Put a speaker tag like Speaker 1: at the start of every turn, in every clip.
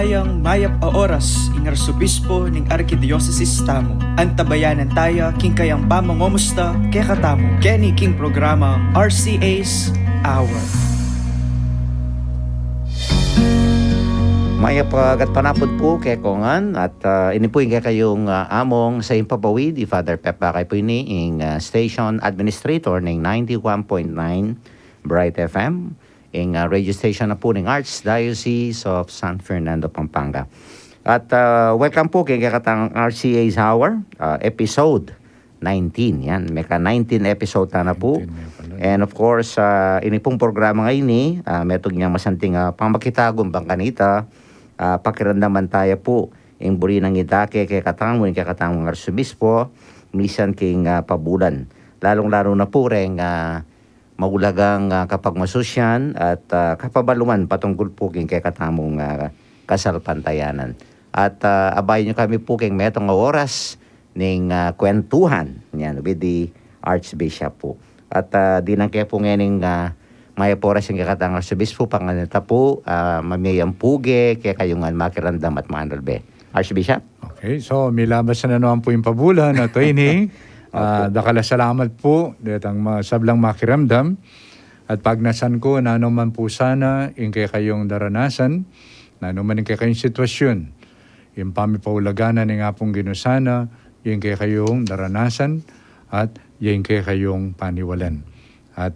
Speaker 1: tayang mayap a oras ing arsobispo ning Arkidiocese tamo. Antabayanan taya king kayang pamangomusta kay katamo. Kenny king programang RCA's Hour.
Speaker 2: Maya pagat panapod po kay Kongan at ini po yung kayong among sa impapawid di Father Pep Bakay po ini ing station administrator ng 91.9 Bright FM ing radio station na po ng Archdiocese of San Fernando, Pampanga. At welcome po kay katang RCA's Hour, episode 19. Yan, may ka 19 episode na po. And of course, ini pong programa ngayon ni metong niyang masanting pamakitagong bang kanita. Pakiramdaman tayo po yung buri ng itake kay katang mo kay katang mga arsobispo misan king pabulan lalong-lalo na po rin maulagang kapag masusyan at kapabaluan patungkol po king kay katamong kasalpantayanan at abay nyo kami po king metong oras ning kwentuhan yan with the Archbishop po at di nang kaya po ngayon may poras yung kakatang arsobispo panganita po mamayang puge kaya kayong makirandam at maanalbe. Archbishop?
Speaker 3: Okay, so milabas na naman po yung pabulan at ini. Dakala salamat po datang sablang makiramdam at pagnasan ko na naman po sana yung kaya kayong daranasan na naman yung kaya kayong sitwasyon yung pamipaulaganan ng apong ginusana yung kaya kayong daranasan at yung kaya kayong paniwalan at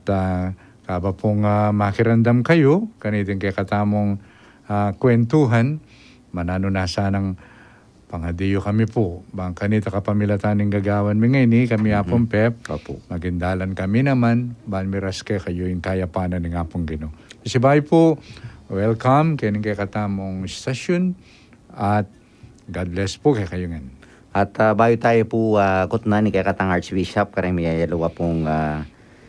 Speaker 3: kaba pong makirandam kayo, kanitin kay katamong kwentuhan, manano na sanang pangadiyo kami po. Bang kanita kapamilataning gagawan mi ngayon kami apong Pep, magindalan kami naman, ban miras kay kayo yung kayapanan ng apong Ginoo. Isibay po, welcome, kaya kay katamong stasyon, at God bless po kay kayo ngayon.
Speaker 2: At bayo tayo po kutnani kay katang Archbishop, karami yayalawa pong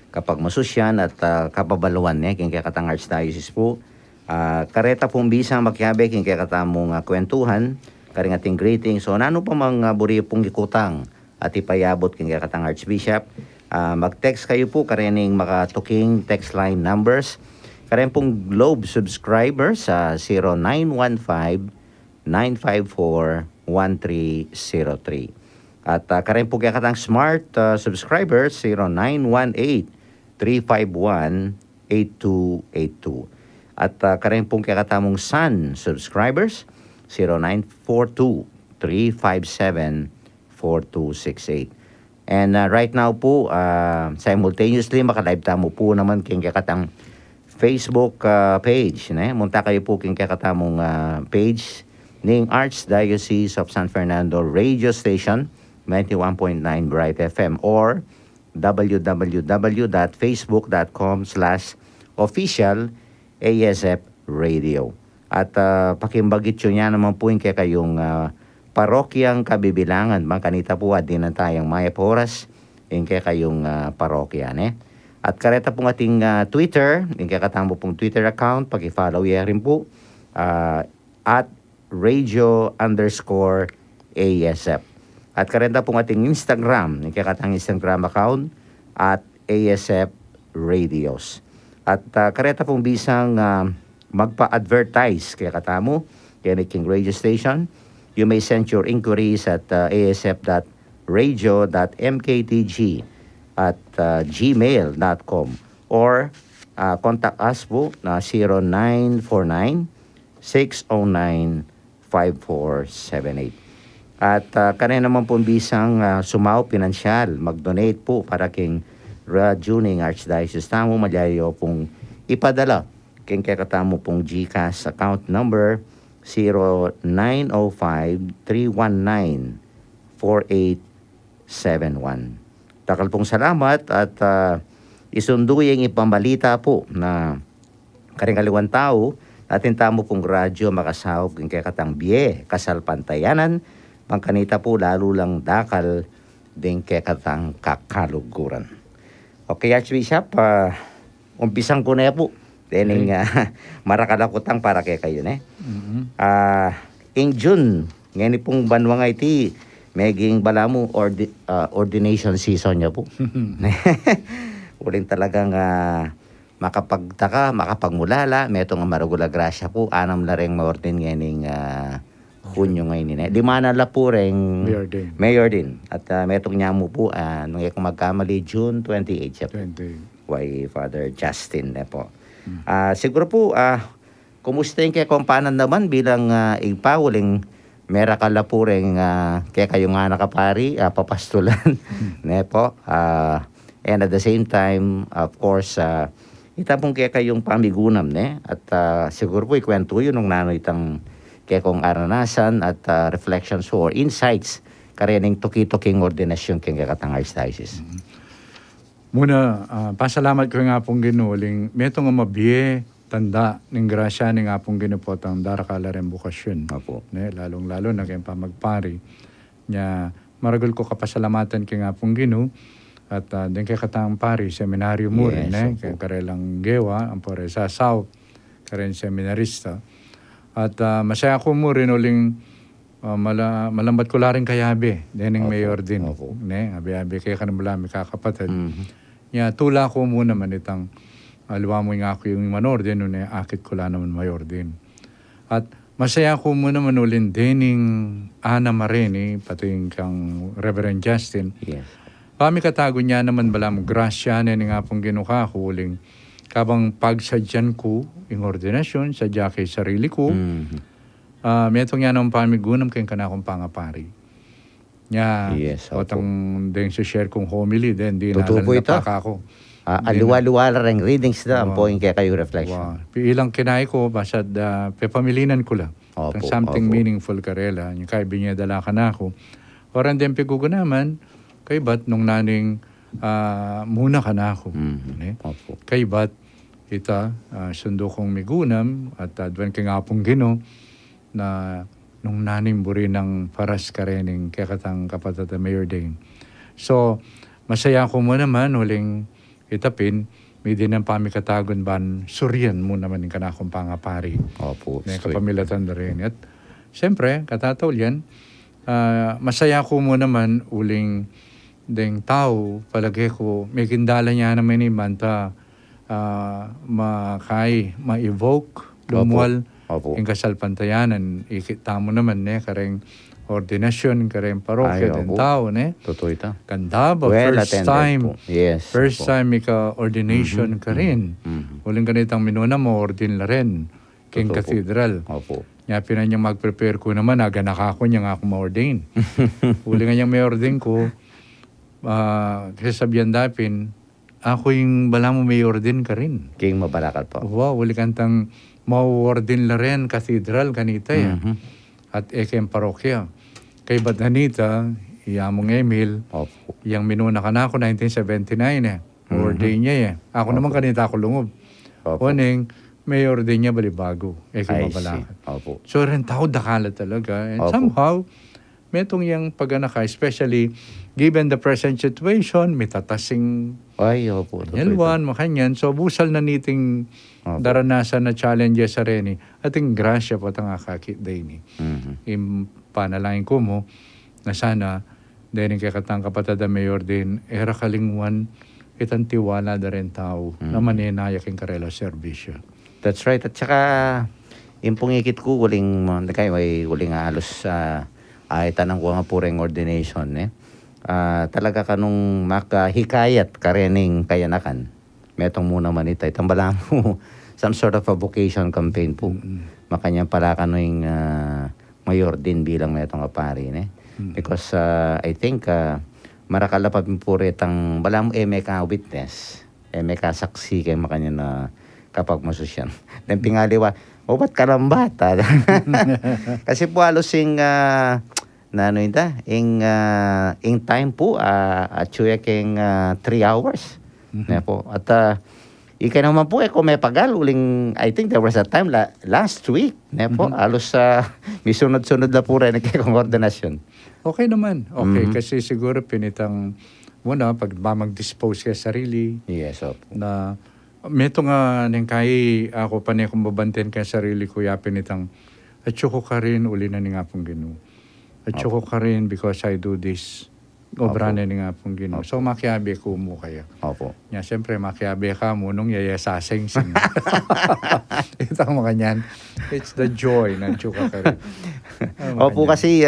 Speaker 2: kapag masusyan at kapabaluan niya king kakatang Archdiocese po. Kareta pong bisang magyabe king kakatamong kwentuhan, karing ating greeting. So nano pa mga buri pong gikutang at ipayabot king kakatang Archbishop. Mag-text kayo po karining makatuking text line numbers. Karing pong Globe subscribers sa 0915-954-1303. At karing po kakatang Smart subscribers 0918-351-8282. At karing pong kakatamong Sun subscribers 0942-357-4268. And right now po, simultaneously makalive tamo po naman king kakatang Facebook page. Munta kayo po king kakatamong page ning Archdiocese of San Fernando radio station 91.9 Bright FM or www.facebook.com/official-ASF radio. At pakimbagit yun niya naman po yung kaya kayong parokyang kabibilangan. Bang kanita po at din na tayong maya oras yung kaya kayong parokya. At kareta pong ating Twitter, yung kaya katamo pong Twitter account, pakifollow ya rin po at radio_ASF. At kareta pong ating Instagram, yung kaya katang Instagram account at ASF Radios. At kareta pong bisang magpa-advertise kaya katamo, kaya king radio station, you may send your inquiries at asf.radio.mktg@gmail.com or contact us po na 0949-609-5478. At kanina naman po bisang sumaw pinansyal, mag-donate po para king radyo ng Archdiocese tamo malayo pong ipadala king kakatamo pong GCash account number 0905-319-4871. Takal pong salamat at isunduy ang ipambalita po na karingaliwan tao atin tamo pong radyo makasahog king kakatang biye kasalpantayanan pangkanita po lalo lang dakal din kakatang kakaluguran. Okay, Archbishop, umpisang ko na po. Tening marakalakutang para kay kayo in June ngayon pong banwa nga iti maging balamu ordination season niya po. Uling talagang makapagtaka, makapagmulala, metong marugula grasya po, anam na rin maordin ngayon Hunyo ngayon. Di mana la po rin Mayor din. At metong niya mo po, nung kung magkamali, June 28 siya po.
Speaker 3: 20.
Speaker 2: Why Father Justin na po. Siguro po, kumusta yung kaya kumpanan naman bilang igpawuling merakal na po rin kaya kayo nga nakapari, papastulan. Ne po. And at the same time, of course, itapong kaya kayong pamigunam, ne? At siguro po ikwento yun nung nanoy itang kaya kong aranasan at reflections or insights karening tuki-tuking ordinasyon kaya katang Archdiocese.
Speaker 3: Muna, pasalamat ko nga pong ginuling, metong mabiye, tanda ng grasya ni nga pong ginupotang darakala rin bukasyon.
Speaker 2: Opo.
Speaker 3: Ne, lalong-lalo na kayong pamagpari. Nya, maragol ko kapasalamatan kay nga pong ginu at din kay katang pari, seminaryo mo rin, kay karelang gewa, ang pare sa South, karen seminarista. At masaya ko mo rin uling malambat ko laring kayabi, din ng mayor din. Ne, abi-abi kaya kanamulami kakapatid. Nya, tula ko mo naman itang aluwa mo nga ako yung manordin, nun akit ko lang naman mayor din. At masaya ko mo naman ulin dining Ana Marini, pati yung kang Reverend Justin.
Speaker 2: Yes.
Speaker 3: Kami katago niya naman balam grasya na nga pong ginuka ko uling kabang pagsadyan ko yung ordinasyon, sadya kay sarili ko. Metong yan ang pamigunam kayong kanakong pangapari. Nya,
Speaker 2: yes,
Speaker 3: otang din share kong homily din, di
Speaker 2: Tutupo ito.
Speaker 3: nalalapaka ako.
Speaker 2: Aliwa-liwa rin readings na ang point kaya kayo reflection.
Speaker 3: Ilang kinay ko, basta pepamilinan ko lang.
Speaker 2: Opo,
Speaker 3: Something
Speaker 2: opo.
Speaker 3: meaningful karela. Yung kay binyadala ka na ako. Oran din pigugo naman, kay ba't nung naning muna ka na ako.
Speaker 2: Opo.
Speaker 3: Kay ba't ita, sundo kong migunam at adwan kay nga pong gino na nung naning buri ng paras karening kaya katang kapatid na Mayor Dane. So, masaya ko mo naman huling itapin, may din ang pamikatagon ban suryan mo naman yung kanakong pangapari.
Speaker 2: Opo.
Speaker 3: Na kapamilatan na rin. At siyempre, katataw yan, masaya ko mo naman uling ding tao, palagi ko, may kindala niya naman ni Manta ma-evoke, lumual,
Speaker 2: Opo.
Speaker 3: yung kasalpantayanan. Ikita mo naman, kareng ordinasyon, kareng parokya, din tao,
Speaker 2: Totoo ito.
Speaker 3: Ganda ba?
Speaker 2: Well
Speaker 3: First
Speaker 2: attended
Speaker 3: time.
Speaker 2: po. Yes.
Speaker 3: First
Speaker 2: Opo.
Speaker 3: time ika-ordination ka rin. Uling ganitang minuna mo, ordin la rin. King
Speaker 2: Totoo po.
Speaker 3: Cathedral.
Speaker 2: Opo.
Speaker 3: Yapi na niyang mag-prepare ko naman, aga nakako niya nga ako ma-ordain. Uli nga niyang may ordain ko, kasi sabihan dapin, ako yung bala mo may ordain ka rin.
Speaker 2: King Mabalakal po.
Speaker 3: Wow, uli kantang ma-ordin la rin, cathedral, kanita ya. At ekem parokya. Kay Batanita, iyamong Emil,
Speaker 2: Opo.
Speaker 3: yung minuna ka na ako, 1979 ordain niya Ako naman kanita ako lungob.
Speaker 2: Opo.
Speaker 3: Oning, may ordain niya balibago.
Speaker 2: I
Speaker 3: Ekem
Speaker 2: see.
Speaker 3: Mabalakal.
Speaker 2: Opo.
Speaker 3: So rin tao dakala talaga. And
Speaker 2: Opo.
Speaker 3: somehow, metong yung pag-anaka, especially given the present situation, may tatasing
Speaker 2: Ay, opo. Totoo ito.
Speaker 3: yelwan, makanyan. So busal na niting
Speaker 2: Opo.
Speaker 3: daranasan na challenges sa reni. Ating grasya po tanga kakit day ni. Im panalangin ko mo na sana dahil kay katang kapatid na mayor din, era kalingwan itang tiwala na rin tao na maninayak yung karela serbisyo.
Speaker 2: That's right. At saka, impong ikit ko, uling halos ay tanang ko nga pureng ordination. Talaga kanong makahikayat karening kayanakan. Metong muna man ito. Itambala mo, some sort of a vocation campaign po. Makanyang pala kanong mayor din bilang metong apari. Because I think marakalapad po retang balang ka witness. Ka saksi kay makanya na kapag masusyan. Then pingaliwa, ba't karambata? Kasi po halos ing ing time po at chuya keng 3 hours. Po. At ika naman po kung may pagal uling I think there was a time last week po halos may sunod-sunod na po rin kay kong ordinasyon.
Speaker 3: Okay naman. Okay, kasi siguro pinitang muna pag mag-dispose ka sarili
Speaker 2: Yes, opo.
Speaker 3: na meto nga nang kay ako pa niya kung babantin ka sarili ko yapin itang at syuko ka rin uli na nga pong ginu. At syuko ka rin because I do this Obranan ni nga pong Ginoo. So makiabi ko mo kayo.
Speaker 2: Opo.
Speaker 3: Nya siyempre makiabi ka mo nung yayasasing sing. Ito ang mga yan. It's the joy ng chuka ka rin.
Speaker 2: Opo, kasi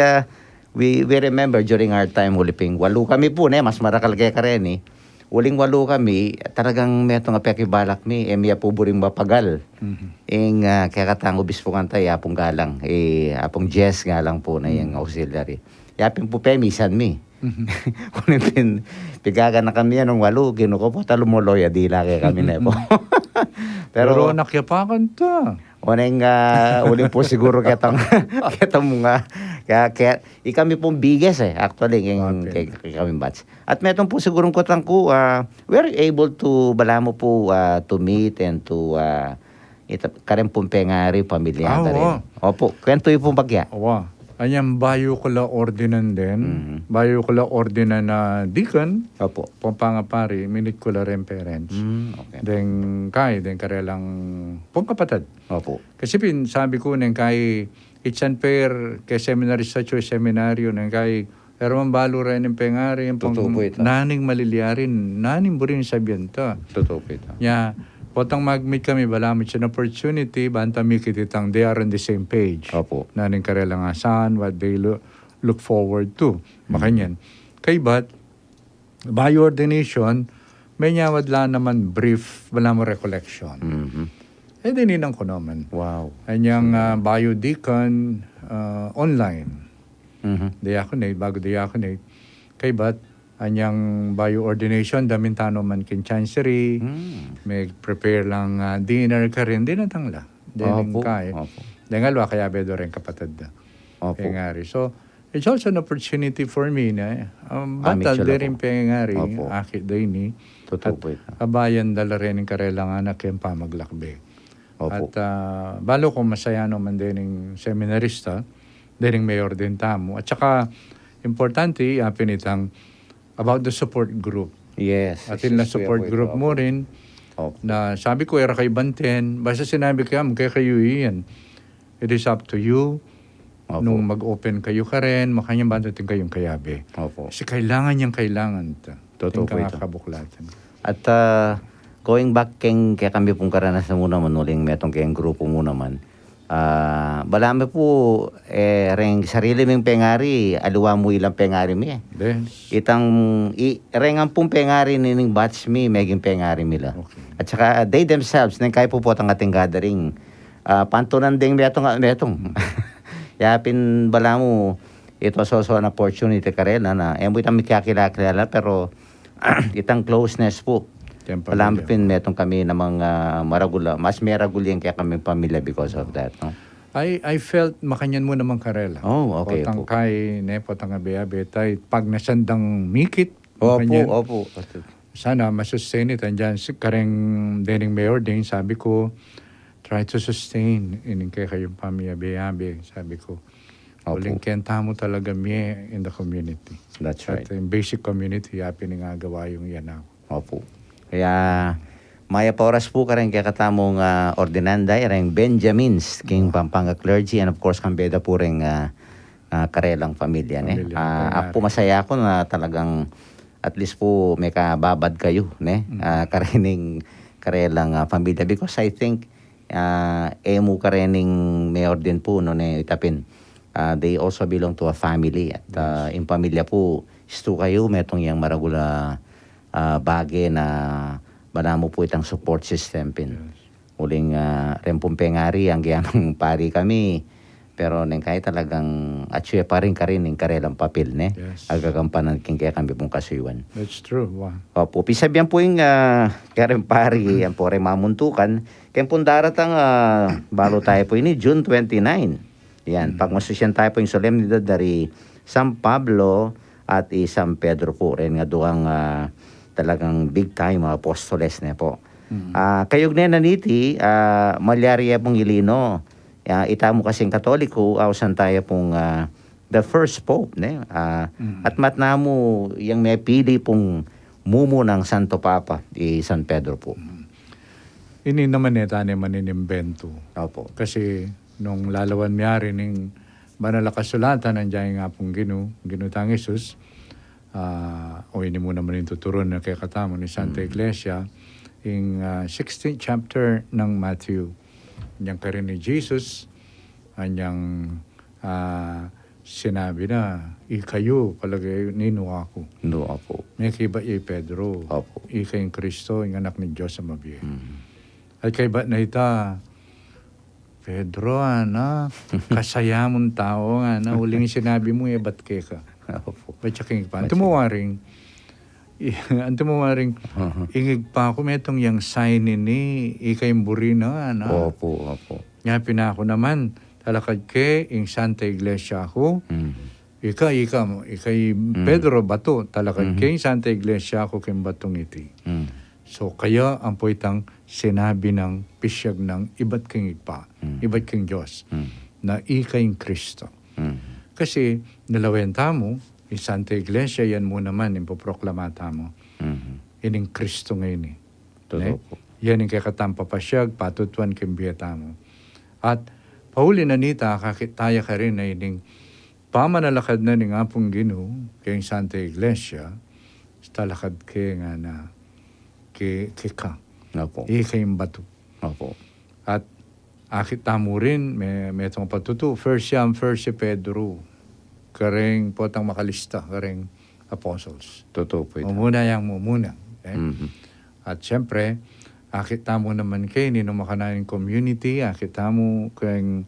Speaker 2: we remember during our time huliping walu kami po ne mas marakal kay ka rin eh. Uling walu kami talagang meto nga pekibalak mi emya po buring mapagal. Ing kaya katang obispo kantay apong galang apong Jess galang po na yung auxiliary. Yapin po pemisan mi. Kung pigaga na kami nung walu ginuko po talumoloya dila kay kami na po.
Speaker 3: Pero nakyapakan ta.
Speaker 2: Uneng uling po siguro ketong mga kaya ikami pong biggest actually kay kami batch. At metong po sigurong kotang ko we're able to balamo po to meet and to karen pong pengari pamilya ta rin. Opo, kwento yung pong bagya.
Speaker 3: Awa. Anyang bayo ko la ordinan din. Bayo ko la ordinan na deacon.
Speaker 2: Opo.
Speaker 3: Pampangapari, minute ko la rin parents.
Speaker 2: Okay.
Speaker 3: Den karelang pong kapatid.
Speaker 2: Opo.
Speaker 3: Kasi sabi ko nang kay it's unfair kay seminary sa choice seminaryo nang kay pero man balo rin ng pengari yung pang
Speaker 2: Totoo po ito.
Speaker 3: naning maliliarin, naning burin sabihan ta.
Speaker 2: Totoo po ito.
Speaker 3: Nya, potang mag-meet kami, balamit siya na opportunity, banta mi kititang they are on the same page.
Speaker 2: Opo.
Speaker 3: Naning karelang asan, what they look forward to. Makanyan. Kay bat, by ordination, may nyawad lang naman brief, wala mo recollection. Eh, dininang ko naman.
Speaker 2: Wow.
Speaker 3: Anyang biodeacon online. Diaconate, bago diaconate. Kay bat, anyang bio-ordination, damintano man kin chancery, may prepare lang dinner ka rin, dinatangla. Dining
Speaker 2: Opo.
Speaker 3: kay.
Speaker 2: Opo.
Speaker 3: Dengalwa, kaya bedo rin kapatid da.
Speaker 2: Opo.
Speaker 3: Pengari. So, it's also an opportunity for me na batal
Speaker 2: Mitchell
Speaker 3: di
Speaker 2: ako.
Speaker 3: rin pengari,
Speaker 2: Opo.
Speaker 3: akit day ni.
Speaker 2: Totoo po ito.
Speaker 3: Kabayan dala rin yung karelang anak yung pamaglakbe.
Speaker 2: Opo.
Speaker 3: At balo ko masaya naman din yung seminarista, din yung mayor din tamo. At saka, importante, pinitang about the support group.
Speaker 2: Yes.
Speaker 3: At yung na support group mo rin,
Speaker 2: Opo.
Speaker 3: na sabi ko, era kay Banten, basta sinabi ko, kaya kayo iyan. It is up to you.
Speaker 2: Opo.
Speaker 3: Nung mag-open kayo ka rin, makanyang bantutin kayong kayabe.
Speaker 2: Opo.
Speaker 3: Kasi kailangan ta.
Speaker 2: Totoo po ito.
Speaker 3: Kabuklatan.
Speaker 2: At going back kaya kami pong karanasan muna man uling metong kayong grupo muna man. Balami po reng sarili ming pengari aluwa mo ilang pengari mi
Speaker 3: Yes.
Speaker 2: itang rengan pong pengari nining batch mi meging pengari mila.
Speaker 3: Okay.
Speaker 2: At saka they themselves nang kay po tang ating gathering pantunan ding metong yapin bala mo ito so an opportunity karela na embo itang mikakilala pero itang closeness po. Alam pin metong kami na mga maragula, mas meragulyan kaya kami pamilya because of that, no?
Speaker 3: I felt makanyan mo naman karela.
Speaker 2: Oh, okay
Speaker 3: Potang
Speaker 2: po.
Speaker 3: kay, potang abe-abe, tay, pag nasandang mikit,
Speaker 2: Opo,
Speaker 3: makanyan,
Speaker 2: opo.
Speaker 3: sana masustain it. Andyan, kareng dining mayor din, sabi ko, try to sustain in kay kayong pamilya, sabi ko.
Speaker 2: Opo.
Speaker 3: Uling kenta mo talaga in the community.
Speaker 2: That's right.
Speaker 3: At in basic community, pinangagawa yung yan ako.
Speaker 2: Opo. Kaya maya pa oras po ka rin kaya katamong ordinanday rin Benjamins King Pampanga Clergy and of course kambeda po rin karelang pamilya. Ako masaya ako na talagang at least po may kababad kayo karening karelang pamilya because I think emo karening mayor din po no itapin. They also belong to a family at in pamilya po isto kayo metong yang maragula bagay na bala mo po itang support system pin. Uling rempong pengari ang giyamang pari kami pero neng kahit talagang atsuya pa rin ka rin ng karelang papel
Speaker 3: Yes.
Speaker 2: agagampanan king kaya kami pong kasuywan.
Speaker 3: That's true. Wow.
Speaker 2: Opo, pisabihan po yung karen pari yan po rin mamuntukan kaya pong daratang balo tayo po ini June 29. Yan, pag masusyan tayo po yung solemnidad dari San Pablo at San Pedro po rin nga doang talagang big time mga apostoles na po. Kayog na naniti, malyaria pong ilino. Ita mo kasing katoliko, awasan tayo pong the first pope. At matna mo, yung may pili pong mumu ng Santo Papa, San Pedro po.
Speaker 3: Ini naman tani maninimbento.
Speaker 2: Opo.
Speaker 3: Kasi nung lalawan miyari ning banal na kasulatan, nandiyan nga pong ginutang Isus, o ini mo naman yung tuturon na kay katamo ni Santa Iglesia, in 16th chapter ng Matthew. Yang ka rin ni Jesus, anyang sinabi na, ikayo palagay nino ako.
Speaker 2: No, opo.
Speaker 3: May kiba yung Pedro,
Speaker 2: Opo.
Speaker 3: ika yung Kristo, yung anak ni Diyos sa mabiyak. At kay ba na ita, Pedro, kasayamon tao nga na huling sinabi mo, ba't kay ka?
Speaker 2: Opo.
Speaker 3: Ba't siya king pa? Tumuwaring, ingig pa ako, may itong yung sign ni ika yung burina,
Speaker 2: Opo, opo.
Speaker 3: Nga pinako naman, talakad ke, yung Santa Iglesia ako, ika mo, ikay Pedro bato, talakad ke, yung Santa Iglesia ako, king batong iti. So, kaya ang puwitang sinabi ng pisyag ng iba't king igpa, iba't king Diyos, na ikay yung Kristo. Kasi, nalawenta mo, yung Santa Iglesia, yan mo naman, yung poproklamata mo. Ining Kristo ngayon eh.
Speaker 2: Totoo po.
Speaker 3: Yan yung kakatampa pasyag, patutuan kimbiyata mo. At, pauli na nita, kakitaya ka rin na ining pamanalakad na ni nga pong Ginoo, kayong Santa Iglesia, talakad kaya nga na ka.
Speaker 2: Opo.
Speaker 3: Ikayong bato.
Speaker 2: Opo.
Speaker 3: At akit tamo rin, may itong patuto. First si Pedro. Kareng potang makalista, kareng apostles.
Speaker 2: Totoo po ito.
Speaker 3: Mumuna yung mumuna. Okay?
Speaker 2: Mhm.
Speaker 3: At syempre, akit tamo naman kay nino makananing community, akit tamo kayong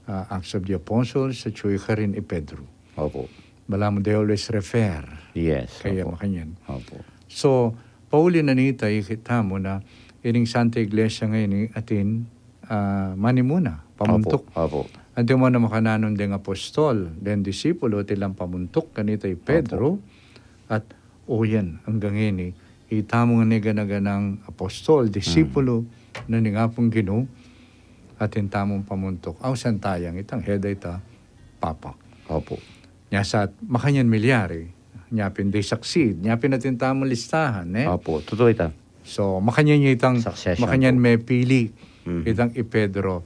Speaker 3: Acts of the Apostles, sa chuy ka rin Pedro.
Speaker 2: Opo.
Speaker 3: Bala mo, they always refer.
Speaker 2: Yes.
Speaker 3: Kaya
Speaker 2: Opo.
Speaker 3: makanyan.
Speaker 2: Opo.
Speaker 3: So, pauli na nita, ikita mo na ining Santa Iglesia ngayon atin manimuna, pamuntok.
Speaker 2: Opo.
Speaker 3: Ante mo na makananon ding apostol, den disipulo, tilang pamuntok, kanita Pedro, at yan, hanggang ini, itamo nga niga-naganang apostol, disipulo, na ningapong Ginoo, at intamong pamuntok. Aw santayang itang heda ita, Papa.
Speaker 2: Opo.
Speaker 3: Nya sa makanyan milyari, nyapin they succeed, nyapin natin tamang listahan, eh.
Speaker 2: Opo. Totoo ito.
Speaker 3: So, makanyan niya itang,
Speaker 2: Succession
Speaker 3: makanyan
Speaker 2: po.
Speaker 3: may pili,
Speaker 2: Mhm.
Speaker 3: itang Pedro.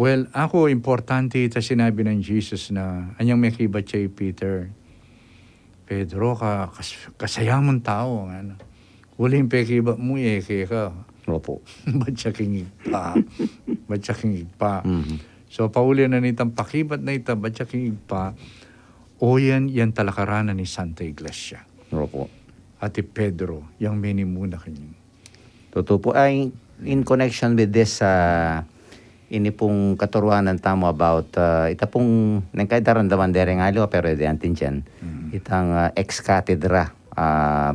Speaker 3: Well, ako, importante ita sinabi ng Jesus na, anyang may kibat siya Peter, Pedro, kasayamon tao, ano. Huling pekiba mo, kaya ka.
Speaker 2: Opo.
Speaker 3: Ba't siya kingig pa? Ba't siya kingig pa?
Speaker 2: Mhm.
Speaker 3: So, pauli na nitang pakibat na ita, ba't siya kingig pa? O yan talakaranan ni Santa Iglesia.
Speaker 2: Opo.
Speaker 3: Ati Pedro, yung minimuna kanyang.
Speaker 2: Totoo po. Ay, in connection with this, ini pong katuruanan tamo about, ita pong, nangkaidarandaman dere nga lo, pero di antin dyan, itang ex-cathedra,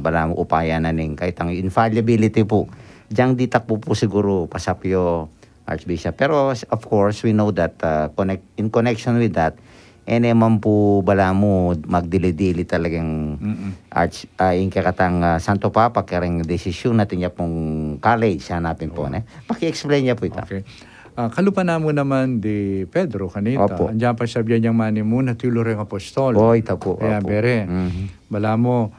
Speaker 2: bala mo upaya na ning, kaitang infallibility po. Diyang ditak po siguro pasapyo, Archbishop. Pero of course, we know that in connection with that, man po bala mo magdili-dili talagang yung kakatang Santo Papa kareng desisyon natin niya pong college hanapin po. Paki-explain niya po ito.
Speaker 3: Okay. Kalupa na mo naman di Pedro kanita.
Speaker 2: Opo.
Speaker 3: Andiyan pa sabihan niyang mani mo na tulo rin apostol.
Speaker 2: O, ito po.
Speaker 3: Kaya
Speaker 2: Opo.
Speaker 3: bere.
Speaker 2: Mhm.
Speaker 3: Bala mo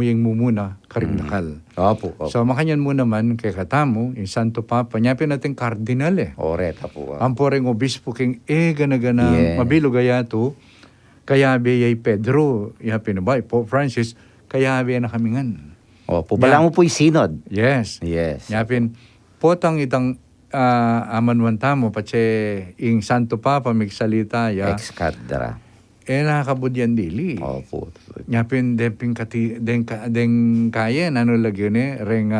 Speaker 3: yung mumuna karinakal.
Speaker 2: Opo. Opo.
Speaker 3: So makanyan mo naman kay katamo, yung Santo Papa, nyapin natin kardinal eh.
Speaker 2: Oreta po.
Speaker 3: Ang poreng obispo king gana-gana
Speaker 2: Yeah.
Speaker 3: mabilo gayato, kaya biyay Pedro, yapin na ba, Pope Francis, kaya biyay na kami ngan.
Speaker 2: Opo. Bala mo po yung synod.
Speaker 3: Yes.
Speaker 2: Yes.
Speaker 3: Yapin, potang itang amanwanta mo, patse, ing Santo Papa, migsalita, ya,
Speaker 2: Ex-cathedra.
Speaker 3: nakakabud yan dili.
Speaker 2: Opo.
Speaker 3: Nyapin, deng kaya, ano lagi ni, reng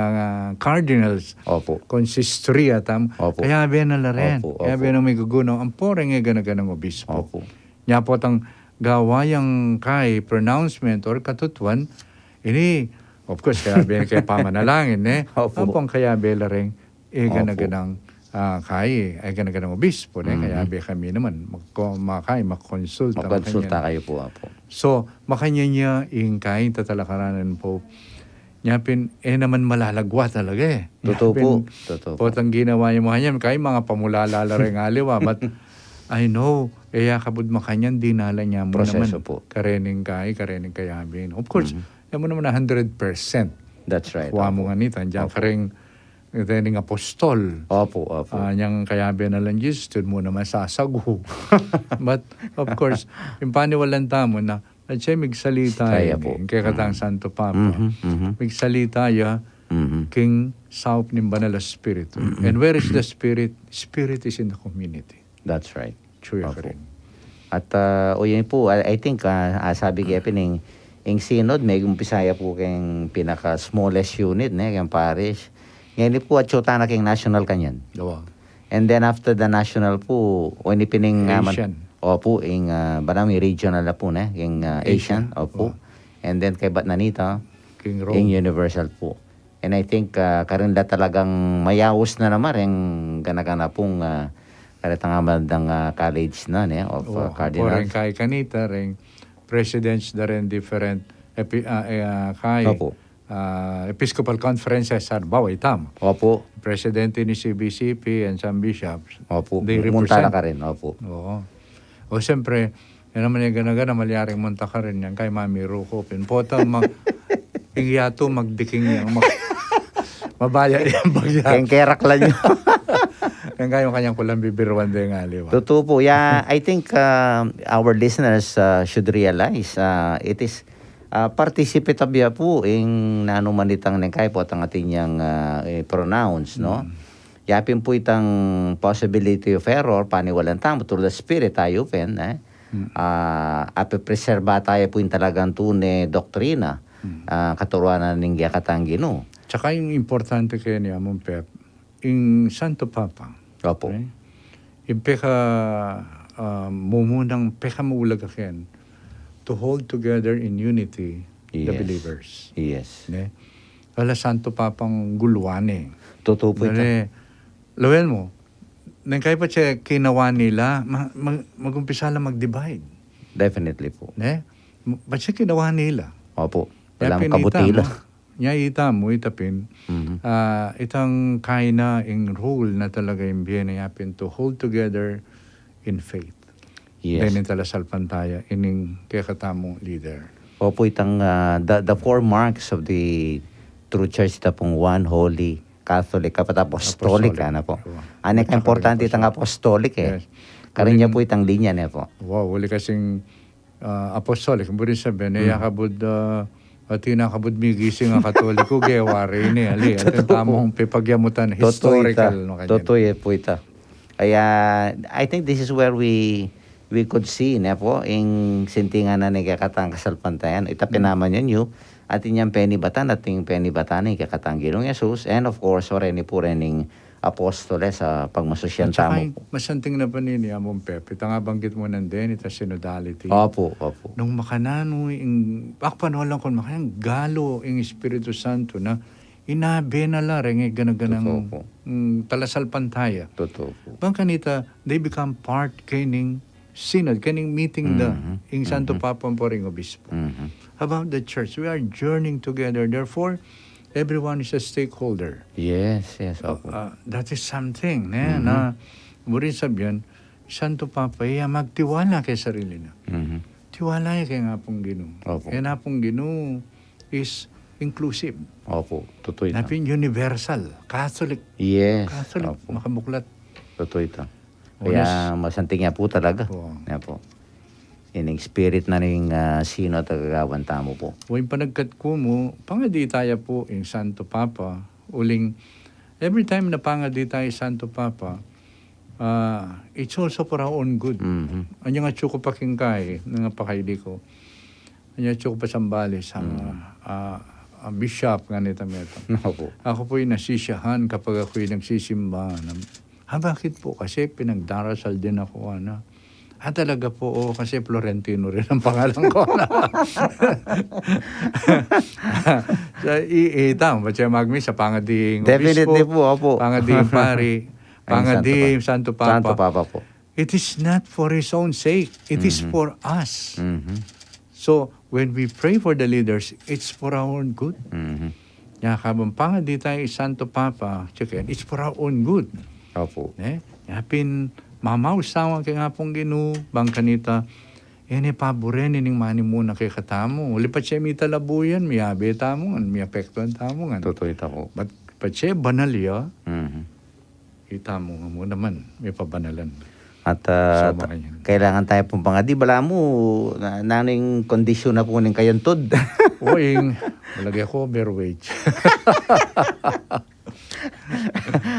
Speaker 3: cardinals,
Speaker 2: Opo.
Speaker 3: consistory atam,
Speaker 2: Opo.
Speaker 3: kaya biyay na laren,
Speaker 2: Opo,
Speaker 3: kaya
Speaker 2: opo.
Speaker 3: biyay na may gugunaw, ang poreng gana-ganang obispo.
Speaker 2: Opo.
Speaker 3: Nya po tang gawayang kay pronouncement or katutuan, ini, of course, kaya biyay kay pamanalangin,
Speaker 2: Opo.
Speaker 3: ang pong kaya biyay lareng, gana-ganang kay, ay gana-ganang obispo, kaya biyay kami naman, makonsulta.
Speaker 2: Magkonsulta kayo po. Opo.
Speaker 3: So, makanya niya, yung kay tatalakaranan po, nyapin, naman malalagwa talaga eh.
Speaker 2: Totoo po.
Speaker 3: Nyapin,
Speaker 2: Totoo po.
Speaker 3: potang ginawa yung mga niya, kay mga pamulalala rin aliwa, but I know, kabud makanyan, dinala niya mo
Speaker 2: Proseso
Speaker 3: naman.
Speaker 2: po.
Speaker 3: Karening kayabin. Of course, yan mo naman na 100%.
Speaker 2: That's right.
Speaker 3: Kuha mo nga nito, andyan kareng karening apostol.
Speaker 2: Opo. Opo.
Speaker 3: Niyang kayabin na lang Jesus, doon mo naman sasagu. But, of course, yung paniwalan tamo na At siya migsalita
Speaker 2: Kaya
Speaker 3: yun,
Speaker 2: po.
Speaker 3: kaya katang Santo Papa. Migsalita ya, King Saup ng Banal na Espiritu. And where is the Spirit? Spirit is in the community.
Speaker 2: That's right.
Speaker 3: Chuya
Speaker 2: Opo.
Speaker 3: ka rin.
Speaker 2: At o yun po, I think, sabi kaya pining, yung synod, may umpisaya po kayong pinaka-smallest unit, kayong parish. Ngayon po, at syota na kayong national kanyan.
Speaker 3: Dawa.
Speaker 2: And then after the national po, o ni pining...
Speaker 3: Asian.
Speaker 2: Opo, yung banami regional na po yung Asian. Opo.
Speaker 3: Oh.
Speaker 2: And then kay Batnanita,
Speaker 3: King
Speaker 2: yung
Speaker 3: Rome.
Speaker 2: universal po. And I think karinda talagang mayawos na naman yung ganagana pong karitang amandang college na of
Speaker 3: Rin
Speaker 2: cardinals.
Speaker 3: kay kanita, rin presidents na rin different kay
Speaker 2: Opo.
Speaker 3: Episcopal conferences sa baway tam.
Speaker 2: Opo.
Speaker 3: Presidente ni CBCP and some bishops.
Speaker 2: Opo.
Speaker 3: They
Speaker 2: Munta na
Speaker 3: represent.
Speaker 2: ka rin. Opo.
Speaker 3: Oo. O siyempre, yan naman yung gana-gana, malyaring munta ka rin yan kay Mami Ruko. Pinpota, ingyato, magdiking yan. Mabaya yan bagya.
Speaker 2: Kayong kerak lang nyo.
Speaker 3: Yan kayong kanyang kulang bibirwan din nga, liwa.
Speaker 2: Totoo po. Yeah, I think our listeners should realize it is participative po in nanumanitang ng kay po ang ating yung pronounce, no? Yapin po itang possibility of error, paniwalan tamo, through the Spirit tayo, apipreserba tayo po yung talagang tunay doktrina, katuruanan ng katang Ginoo.
Speaker 3: Tsaka yung importante kaya niya, mong Pep, yung Santo Papa,
Speaker 2: Opo.
Speaker 3: yung peka, mumunang peka maulag akin, to hold together in unity the
Speaker 2: Yes.
Speaker 3: believers.
Speaker 2: Yes.
Speaker 3: Ne? Wala Santo Papang gulwane.
Speaker 2: Totoo po ito.
Speaker 3: Lawel mo, nang kaya pa siya kinawa nila, mag-umpisa lang mag-divide.
Speaker 2: Definitely po.
Speaker 3: Ne? Ba't siya kinawa nila?
Speaker 2: Opo. Walang kabutila.
Speaker 3: Nya ita mo, itapin.
Speaker 2: Mhm.
Speaker 3: Itang kaya na yung rule na talaga yung yapin to hold together in faith.
Speaker 2: Yes.
Speaker 3: Then talasal pantaya, ining kaya katamong leader.
Speaker 2: Opo, itang the four marks of the true church ita pong one, holy, Catholic, kapat apostolic, ano po. Ano ka importante itang apostolic
Speaker 3: Yes.
Speaker 2: Karinya po itang linya niya po.
Speaker 3: Wow, wali kasing apostolic. Muli sabihin, kabud, pati nakabud migising ang katoliko, gewari ni Ali. At yung tamong pipagyamutan, historical. No, kanyan.
Speaker 2: Totoo po ita. Kaya, I think this is where we could see na po, yung sintingan na nagkakatang kasalpantayan. Ita pinaman yun at inyang penibatan at yung penibatan ni kakatang Ginoong Yesus. And of course, oreni po rin yung apostoles sa pagmasusyan
Speaker 3: At saka
Speaker 2: tamo
Speaker 3: yung
Speaker 2: po.
Speaker 3: masanting na pa niya mong Pep. Ita nga banggit mo nandun, ita synodality.
Speaker 2: Opo.
Speaker 3: Nung makanano, akpan lang kung makanang galo yung Espiritu Santo na inabe na la rin
Speaker 2: Totoo po.
Speaker 3: talasal pantaya.
Speaker 2: Totoo po.
Speaker 3: Bang kanita, they become part kaning synod, kaning meeting yung Santo Papa po ring obispo.
Speaker 2: Mhm.
Speaker 3: About the church, we are journeying together. Therefore, everyone is a stakeholder.
Speaker 2: Yes. Opo.
Speaker 3: That is something na murin sabihan, Santo Papa, magtiwala kay sarili na.
Speaker 2: Mhm.
Speaker 3: Tiwala kay nga pong Ginoo.
Speaker 2: Opo.
Speaker 3: Kaya nga pong Ginoo is inclusive.
Speaker 2: Opo. Totoo ito.
Speaker 3: Napin universal. Catholic.
Speaker 2: Yes.
Speaker 3: Catholic.
Speaker 2: Opo.
Speaker 3: Makabuklat.
Speaker 2: Totoo ito. Kaya masanting nga po talaga.
Speaker 3: Oo.
Speaker 2: Nga po. Ining spirit na rin sino at agagawan tamo po.
Speaker 3: Huwag panagkat ko mo, pangaditaya po yung Santo Papa. Uling, every time na pangaditaya Santo Papa, it's also for our own good.
Speaker 2: Mhm.
Speaker 3: Anya nga chuko pa kingkay, nga pakaydi ko. Anya chuko pa sambales ang bishop nga nita meto.
Speaker 2: Opo.
Speaker 3: Ako po'y nasisiyahan kapag ako'y nagsisimba. Bakit po? Kasi pinagdarasal din ako, talaga po, kasi Florentino rin ang pangalan ko. Ba't siya magmisa? Pangading
Speaker 2: Definitely
Speaker 3: obispo,
Speaker 2: po, opo.
Speaker 3: pangading pari, pangading Santo Papa.
Speaker 2: Santo Papa po.
Speaker 3: It is not for his own sake. It is for us.
Speaker 2: Mhm.
Speaker 3: So, when we pray for the leaders, it's for our own good.
Speaker 2: Mhm.
Speaker 3: Kabang pangadi tayo Santo Papa, it's for our own good.
Speaker 2: Opo.
Speaker 3: Yapin, mamausawan kay nga pong Ginoo, bang kanita, paboren ining mani muna kay katamo. Lipat siya may talabuyan, may abe tamongan, may apektuan tamongan.
Speaker 2: Totoo ito po.
Speaker 3: But siya banal ya,
Speaker 2: Mhm.
Speaker 3: itamo nga mo naman, may pabanalan.
Speaker 2: At
Speaker 3: So, makanyan.
Speaker 2: kailangan tayo pong di bala mo, naning kondisyon na kunin kayong tod.
Speaker 3: Uing, malagay ako overweight.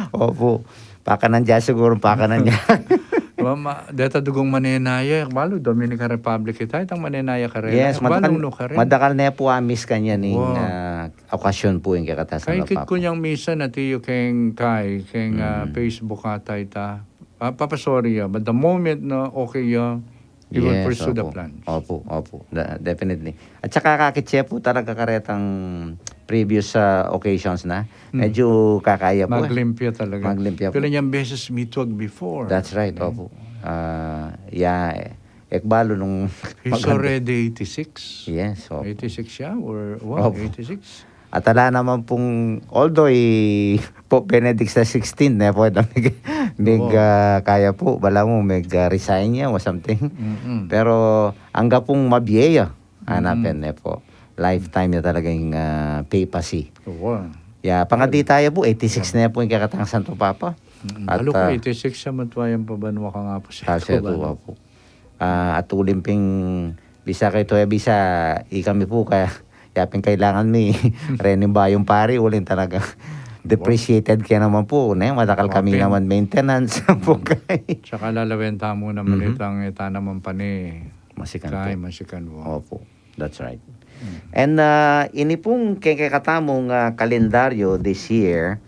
Speaker 2: Opo. Pakanan dyan siguro, pakanan dyan.
Speaker 3: Mama, deta dugong manenaya, balo Dominican Republic ita, itang manenaya ka rin.
Speaker 2: Yes,
Speaker 3: balo no ka rin.
Speaker 2: madakal na po amis kanya ning
Speaker 3: Wow.
Speaker 2: okasyon po yung kakatasan
Speaker 3: Kay
Speaker 2: na
Speaker 3: kit
Speaker 2: papa.
Speaker 3: ko niyang misa na tiyo keng kay, keng Facebook ata ita. Papa, sorry but the moment na okay you will pursue the
Speaker 2: opo.
Speaker 3: plans.
Speaker 2: Opo. Definitely. At saka kakitse po talaga karetang previous occasions na. Medyo kakaya po.
Speaker 3: Maglimpya talaga.
Speaker 2: Maglimpya po.
Speaker 3: Kailan niyang beses mitwag before.
Speaker 2: That's right, opo. Ekbalo nung...
Speaker 3: He's already 86.
Speaker 2: Yes, opo.
Speaker 3: 86 siya or wow,
Speaker 2: Opo.
Speaker 3: 86.
Speaker 2: At ala naman pong, although Pope Benedict sa 16 na po, kaya po, bala mo, resign niya or something. Pero, hangga pong mabiyeya, hanapin na po. Lifetime niya talagang papacy.
Speaker 3: Wow.
Speaker 2: Pangadi tayo po, 86 na po yung kakatang Santo Papa.
Speaker 3: Halo ko, 86 siya matwayan pa ba ka nga po siya.
Speaker 2: Kasi ito po. At ulimping, bisa kayo to, bisa, ikami po kaya, yaping kailangan mi renin ba yung pari ulin talaga depreciated kaya naman po madakal kami
Speaker 3: Okay.
Speaker 2: naman maintenance po kay
Speaker 3: Tsaka lalawenta mo naman itang ita naman pa ni
Speaker 2: masikan
Speaker 3: kay
Speaker 2: po.
Speaker 3: masikan mo.
Speaker 2: Opo, that's right. And ini pong kakatamong kalendaryo this year,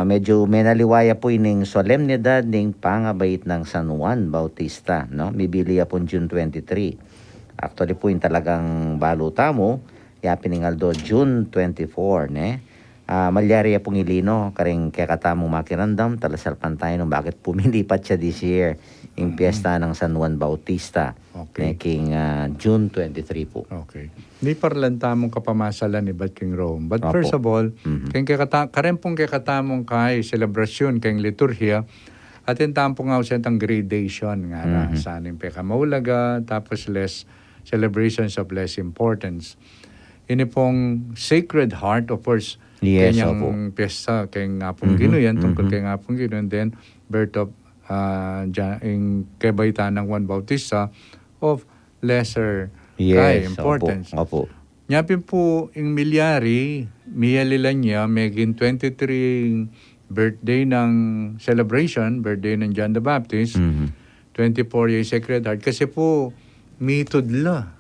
Speaker 2: medyo may naliwaya po ining solemnidad ning pangabait ng San Juan Bautista, no? Bibiliya po June 23. Actually po yung talagang baluta mo, piningaldo June 24, ne? Malyari pong ilino, karing kakatamong makirandam, talasalpan tayo nung bakit pumilipat siya this year, yung piyesta ng San Juan Bautista,
Speaker 3: Okay.
Speaker 2: king June 23 po.
Speaker 3: Okay. Hindi parlan tamong kapamasalan ni Bat King Rome. But
Speaker 2: Opo.
Speaker 3: first of all, keng karen pong kakatamong kay selebrasyon keng liturhia, atin tampong nga usentang gradation nga na sa aning pekamaulaga, tapos less celebrations of less importance. Ini pong Sacred Heart, of course,
Speaker 2: Yes,
Speaker 3: kanyang piyesta kay Ngapong Gino yan, tungkol kay Ngapong Gino, and then birth of in kabaytan ng Juan Bautista of lesser kay importance.
Speaker 2: Opo.
Speaker 3: Nyapin po yung milyari, miyalilan niya, megin 23 birthday ng celebration, birthday ng John the Baptist, 24 years Sacred Heart, kasi po, mitudla.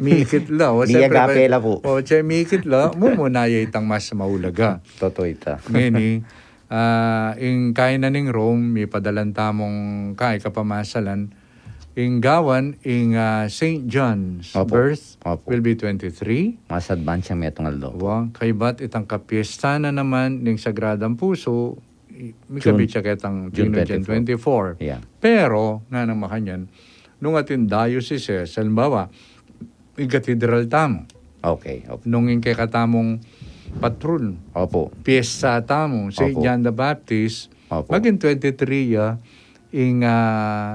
Speaker 3: Mikitla.
Speaker 2: Miya gapela po.
Speaker 3: O, siya mikitla, mumunaya itang mas maulaga.
Speaker 2: Totoo ita.
Speaker 3: Ngini, in kaya na ning Rome, may padalantamong kay kapamasalan, in gawan, in St. John's
Speaker 2: Opo.
Speaker 3: birth
Speaker 2: Opo.
Speaker 3: will be 23.
Speaker 2: Mas advance siya metong aldo.
Speaker 3: Wa, kay bat itang kapiesta na naman ng Sagradang Puso, may kabit siya kitang
Speaker 2: June
Speaker 3: June 24.
Speaker 2: Yeah.
Speaker 3: Pero, nga nang makanyan, nung ating diocese, halimbawa, yung cathedral tamo,
Speaker 2: Okay. Opo.
Speaker 3: nung yung kay katamong patrol,
Speaker 2: Opo.
Speaker 3: piyesta tamo, St.
Speaker 2: Opo.
Speaker 3: John the Baptist,
Speaker 2: Opo.
Speaker 3: maging 23 in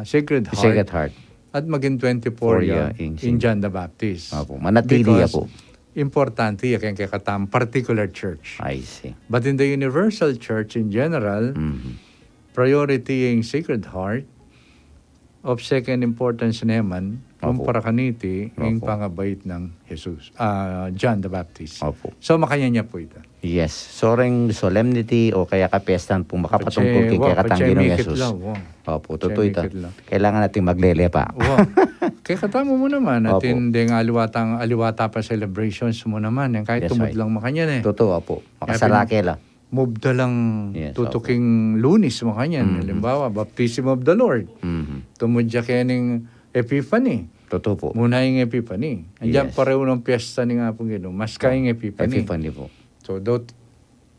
Speaker 3: Sacred Heart,
Speaker 2: Sacred Heart.
Speaker 3: at maging 24
Speaker 2: in
Speaker 3: in John the Baptist.
Speaker 2: Opo. Manatili
Speaker 3: Because
Speaker 2: po.
Speaker 3: importante yung kay katamong particular church.
Speaker 2: I see.
Speaker 3: But in the universal church in general, priority yung Sacred Heart, of second importance naman, kumpara kaniti, yung
Speaker 2: Opo.
Speaker 3: pangabait ng Jesus, John the Baptist.
Speaker 2: Opo.
Speaker 3: So, makanya niya po ito.
Speaker 2: Yes. Soring solemnity o kaya kapestan po makapatungkol kay kakatanggi ng Jesus. Opo. Totoo ito. Kailangan natin maglelepa.
Speaker 3: Wow. Kaya katamo mo naman,
Speaker 2: Opo.
Speaker 3: atin ding aliwata pa celebrations mo naman. Kahit
Speaker 2: That's
Speaker 3: tumod
Speaker 2: right.
Speaker 3: lang makanya eh.
Speaker 2: Totoo po. Makasalake lang.
Speaker 3: Move da lang
Speaker 2: Yes,
Speaker 3: tutuking lunis makanya. Halimbawa, baptism of the Lord. Tumod siya kaya ng Epiphany.
Speaker 2: Totoo po.
Speaker 3: Muna yung Epiphany. Andiyan
Speaker 2: Yes.
Speaker 3: pareho ng piyesta ni nga pong gino. Mas kayang Epiphany.
Speaker 2: Epiphany po.
Speaker 3: So,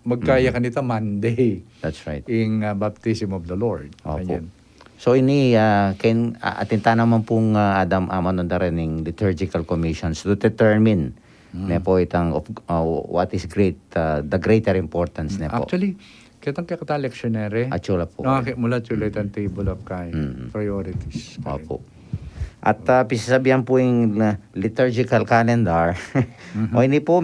Speaker 3: magkaya kanita Monday.
Speaker 2: That's right.
Speaker 3: Yung baptism of the Lord.
Speaker 2: Opo.
Speaker 3: Ganyan.
Speaker 2: So ini atinta naman pong Adam Amanon da rin ng liturgical commissions to determine na po itang what is great, the greater importance na po.
Speaker 3: Actually, kitang kakata lectionary.
Speaker 2: Atsula po.
Speaker 3: Nakakimula tuloy ang table of priorities.
Speaker 2: Opo. At pisasabihan po yung liturgical calendar. O ini po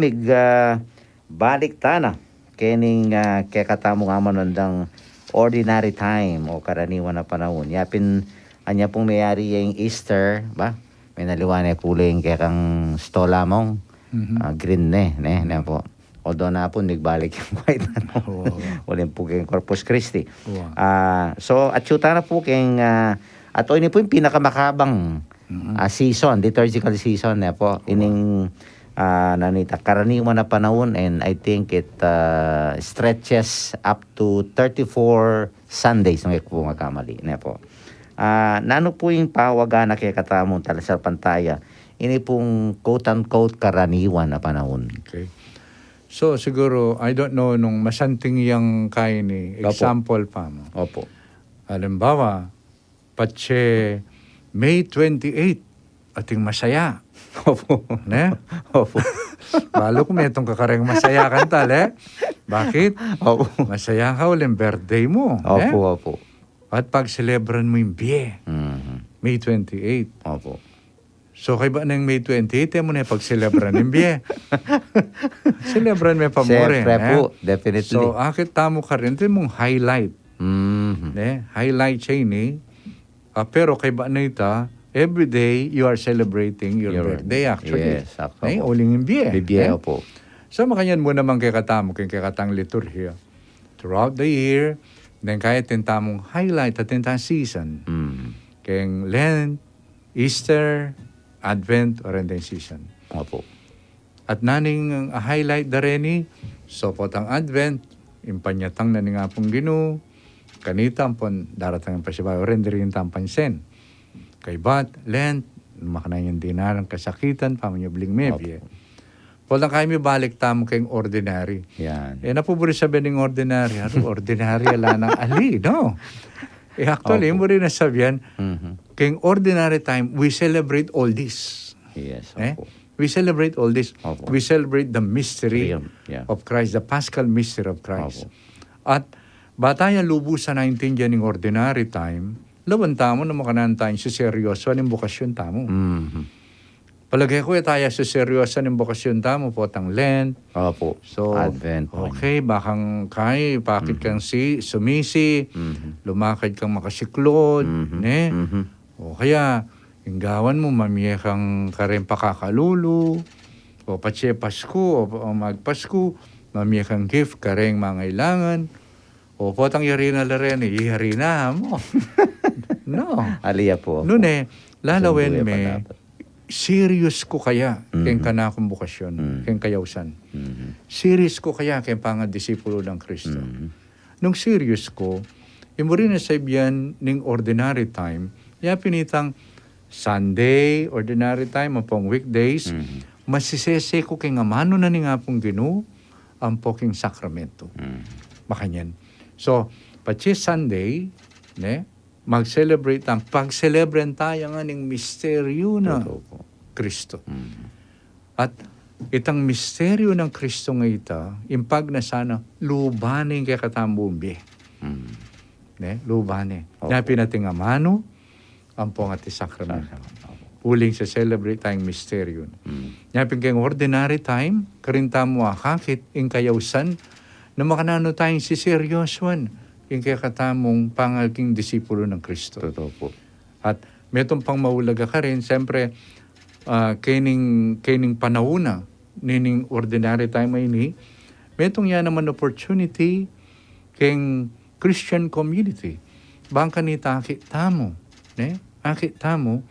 Speaker 2: balik tana kening kakatamong amanondang ordinary time o karaniwan na panahon. Yapin, anya pong mayari yung Easter, ba? May naliwanag kulay yung kaya kang stola mong green ne po. Although na po, nagbalik yung white na no. Walang po kayong Corpus Christi. So, at syuta na po kayong, at o ini po yung pinakamakabang season, liturgical season na po. Ining, nanita, karaniwan na panahon, and I think it stretches up to 34 Sundays, nung po makamali na po. Nano po yung pawagan na kaya katamong tala sa pantaya, ini pong quote-unquote karaniwan na panahon.
Speaker 3: Okay. So, siguro, I don't know, nung masanting yung kain ni, example pa mo.
Speaker 2: Opo.
Speaker 3: Halimbawa, patse May 28, ating masaya.
Speaker 2: Opo.
Speaker 3: Ne?
Speaker 2: Opo.
Speaker 3: Balo kung may itong kakareng masaya kan tali. Bakit?
Speaker 2: Opo.
Speaker 3: Masaya ka ulit birthday mo.
Speaker 2: Opo, opo.
Speaker 3: At pag-celebran mo yung biye, May 28.
Speaker 2: Opo.
Speaker 3: So, kay ba ng May 28, mo na pag-celebran yung biye. Celebran mo pa mo rin.
Speaker 2: Siyempre po, definitely.
Speaker 3: So, akit tamo ka rin. Ito mong highlight. Ne? Highlight siya ini. Pero kay ba na ita, every day you are celebrating your birthday actually.
Speaker 2: Yes, ako.
Speaker 3: Ne? Uling yung biye.
Speaker 2: Bibiye po.
Speaker 3: So, makanyan mo naman kay katamo, kay katang liturhiya. Throughout the year, then kaya tintamong highlight at tintang season. Kaya Lent, Easter, Advent, or then season.
Speaker 2: Opo.
Speaker 3: At naning highlight da reni, so potang Advent, impanyatang na nga pong Ginoo, kanita pon daratang pa siya ba, o rin din tampansen. Kay bat, Lent, makanayan dinarang kasakitan, pamanyabling mebye. Potang kayo may balik tamo kayong ordinary.
Speaker 2: Yan.
Speaker 3: Napuburi sabi ng ordinary, ordinary ala ng ali, no? Actually, mo rin nasabihan, kayong ordinary time, we celebrate all this.
Speaker 2: Yes, opo.
Speaker 3: We celebrate all this.
Speaker 2: Opo.
Speaker 3: We celebrate the mystery
Speaker 2: Yeah.
Speaker 3: of Christ, the Paschal mystery of Christ.
Speaker 2: Opo.
Speaker 3: At bataya lubusan na dyan ng ordinary time, lawan tamo na makanan tayo sa seryoso ng bukasyon tamo. Palagay ko tayo sa seryoso ng bukasyon tamo po tang Lent.
Speaker 2: Opo.
Speaker 3: So,
Speaker 2: Advent.
Speaker 3: okay, bakang kay, bakit kang sumisi, lumakad kang makasiklod, ne? O kaya, inggawan mo, mamiya kang karen pakakalulu, o patse Pasko, o magpasko, mamiya kang gift, kareng mangailangan, o potang yari na rin, ihari na mo. No.
Speaker 2: Aliya po.
Speaker 3: Noon lalawin
Speaker 2: Sumbuya pa
Speaker 3: me,
Speaker 2: dapat.
Speaker 3: serious ko kaya kayong kanakong bukasyon, kayong kayawsan. Serious ko kaya kayong pangadisipulo ng Kristo. Nung serious ko, yung rin na sabihan ng ordinary time, ya pinitang Sunday, ordinary time, apong weekdays, masisese ko kayong amano na ni nga pong Ginoo, ang poking sakramento. Makanyan. So, patsi Sunday, ne, mag-celebrate ang pag-celebrate tayo nga ng misteryo na Kristo. At itang misteryo ng Kristo nga ita, impag na sana, lubanin kaya katambumbi. Ne? Lubanin. Napin natin nga mano, ang pongati sakramento. Uling sa celebrate tayong misteryo. Napin kayong ordinary time, karinta mo akakit, in kayawsan, na makanano tayong si seryosuan, yung kaya katamong pangalking disipulo ng Kristo.
Speaker 2: Totoo po.
Speaker 3: At metong pang maulaga ka rin, siyempre, kaining panahuna, nining ordinary time ay ni, metong yan naman opportunity kayong Christian community. Bangka ni takit tamo, ne? Akit tamo,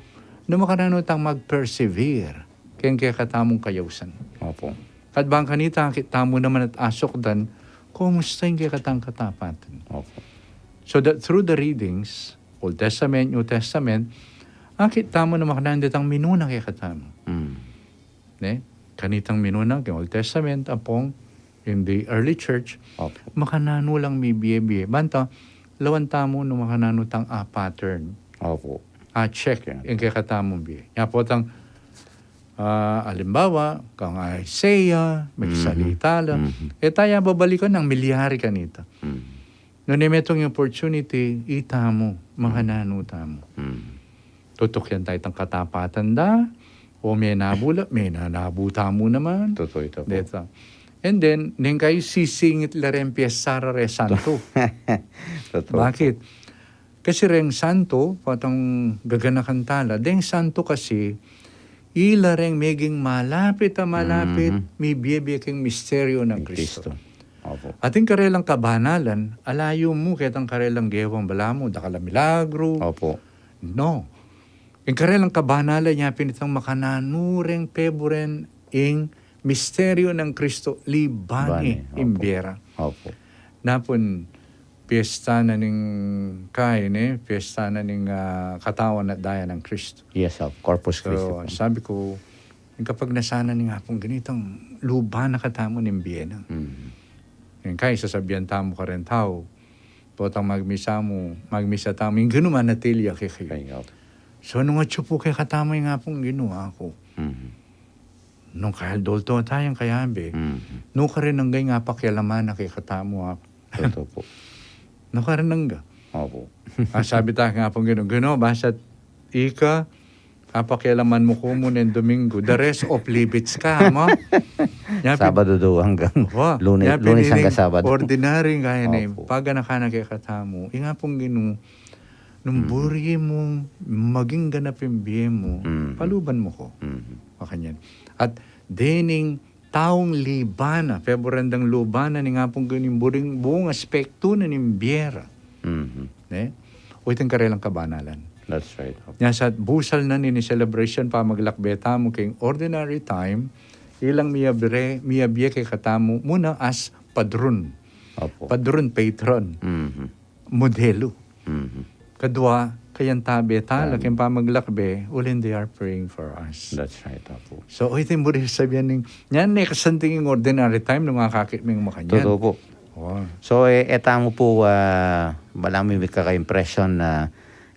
Speaker 3: na makananotang mag-persevere kayong kaya katamong kayawsan.
Speaker 2: Opo.
Speaker 3: At bangka ni takit tamo naman at asok dan, kumusta yung kaya katang katapatan.
Speaker 2: Opo.
Speaker 3: So that through the readings, Old Testament, New Testament, akit tamo na makanandit ang minuna kaya katamo. Ne? Kanitang minuna kay Old Testament, apong in the early church,
Speaker 2: Opo.
Speaker 3: makanano lang may biye-biye. Banta, lawan tamo no makanano tang pattern.
Speaker 2: Opo.
Speaker 3: Check yung kaya katamong biye. Yan po tang, alimbawa, kang Isaiah, may salita lang. Tayo babalikan ng milyari kanita. Noon metong yung opportunity, itamo, makanano tamo. Tutok yan tayo tang katapatan da, o may nabula, may nanabuta mo naman.
Speaker 2: Totoo ito po.
Speaker 3: Dito. And then, ning kayo sisingit la rin Piesara re Santo.
Speaker 2: Totoo.
Speaker 3: Bakit? Kasi rin Santo, patang gaganakan tala, deng Santo kasi, ila rin meging malapit, may biyabiyaking misteryo ng Kristo.
Speaker 2: Opo.
Speaker 3: Ating karelang kabanalan, alayo mo kitang karelang gewang bala mo, dakala milagro.
Speaker 2: Opo.
Speaker 3: No. Yung karelang kabanalan niya, pinitang makananureng peboren ing misteryo ng Kristo libani
Speaker 2: Opo.
Speaker 3: imbera.
Speaker 2: Opo.
Speaker 3: Napon, piyesta na ning kain piyesta na ning katawan at daya ng Kristo.
Speaker 2: Yes, of Corpus Christi
Speaker 3: So,
Speaker 2: po.
Speaker 3: sabi ko, kapag nasana ni nga pong ganitong luba na katamo ng biyena. Yung kaya sasabihan tamo ka rin tao, potang magmisa tamo, yung ganuman na tilya kay kayo.
Speaker 2: Kayo.
Speaker 3: So, nung at po kay katamo yung nga pong ginawa ko. Nung kaya dolto tayong kayabe, nung ka rin nanggay nga pakialaman na kay katamo ako.
Speaker 2: Totoo po.
Speaker 3: Nung ka rin nangga.
Speaker 2: Opo.
Speaker 3: Sabi tayo nga pong gano'n, basta ika, papakialaman mo ko muna yung Domingo. The rest of libits ka, mo.
Speaker 2: Sabado do hanggang Lunes hanggang Sabado.
Speaker 3: Ordinary kaya na
Speaker 2: Opo.
Speaker 3: pag nakana kay katamo, nga pong gano'n, nung buri mo, maging ganap yung biye mo, paluban mo ko. Makanyan. At dening taong libana, Febrandang lubana, ni nga pong ganyan, buong aspekto na nimbiera. O itong karelang kabanalan.
Speaker 2: That's right. Opo.
Speaker 3: Nga sa busal na ni celebration pa maglakbeta mo kay ordinary time, ilang miyabiye kay katamo muna as padron.
Speaker 2: Opo.
Speaker 3: Padron, patron, modelo. Kadwa, kayan tabi, laking pamaglakbe, ulin they are praying for us.
Speaker 2: That's right. Opo.
Speaker 3: So, ito yung buri sabihan ng, yan kasantingin ordinary time nung kakakit mong makanyan.
Speaker 2: Totoo po.
Speaker 3: Wow.
Speaker 2: So, etamo po, balami may kaka-impression na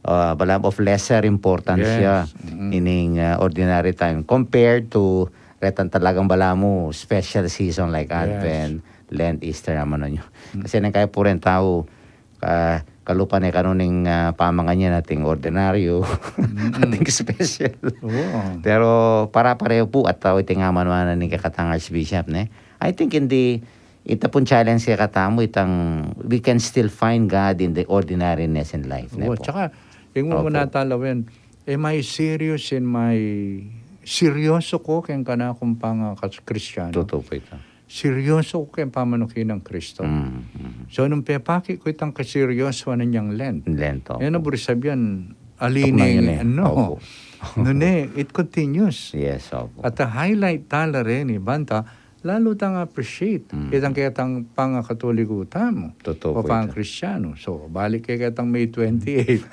Speaker 2: balam of lesser importance siya ining ordinary time compared to retan talagang balamo special season like Advent, Lent, Easter naman nyo. Kasi nang kaya po rin tao kalupan kanuning pamangan niya nating ordinaryo ating special. Pero para pareho po at iting aman-manan ni kakatang Archbishop I think ita pong challenge siya katamo we can still find God in the ordinariness in life.
Speaker 3: Tsaka yung mo natalawin, may serious in my seryoso ko kaya ka na akong Kristyano.
Speaker 2: Totoo po ito.
Speaker 3: Seryoso ko kaya pamanukin ng Kristo. So, nung pepaki ko itang kaseryoso na niyang Lent.
Speaker 2: Lento.
Speaker 3: Yan ang buri sabihan, alining, it continues.
Speaker 2: Yes, opo.
Speaker 3: At the highlight tala rin, banta, lalo tang appreciate. Kitang pangakatoliko mo.
Speaker 2: Totoo po
Speaker 3: pang
Speaker 2: ito.
Speaker 3: Kristyano. So, balik kay kitang May 28.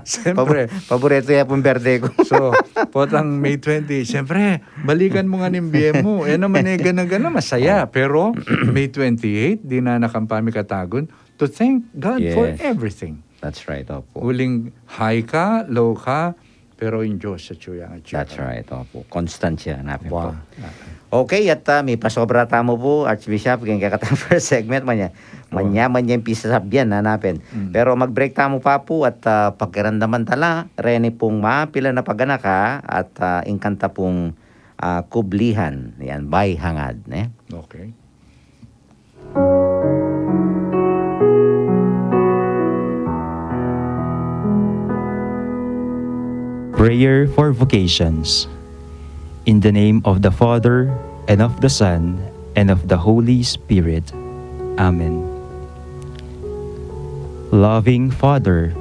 Speaker 3: Siyempre.
Speaker 2: Paborito yan pong birthday ko.
Speaker 3: So, potang May 20. Siyempre, balikan mo nga ng biye mo. Naman gana-gana, masaya. Pero, May 28, di na nakampami katagon to thank God for everything.
Speaker 2: That's right, opo.
Speaker 3: Uling high ka, low ka, pero in Diyos sa tsuyang at
Speaker 2: That's right, opo. Constant siya, hanapin po.
Speaker 3: Wow.
Speaker 2: Okay, at may pasobra tamo po, Archbishop, kaya kakatang first segment manya yung pisa sabyan, hanapin. Pero mag-break tamo pa po at pagkirandaman tala, reni pong mapila na paganaka at ingkanta pong kublihan, yan, by hangad.
Speaker 3: Okay.
Speaker 4: Prayer for Vocations. In the name of the Father, and of the Son, and of the Holy Spirit. Amen. Loving Father,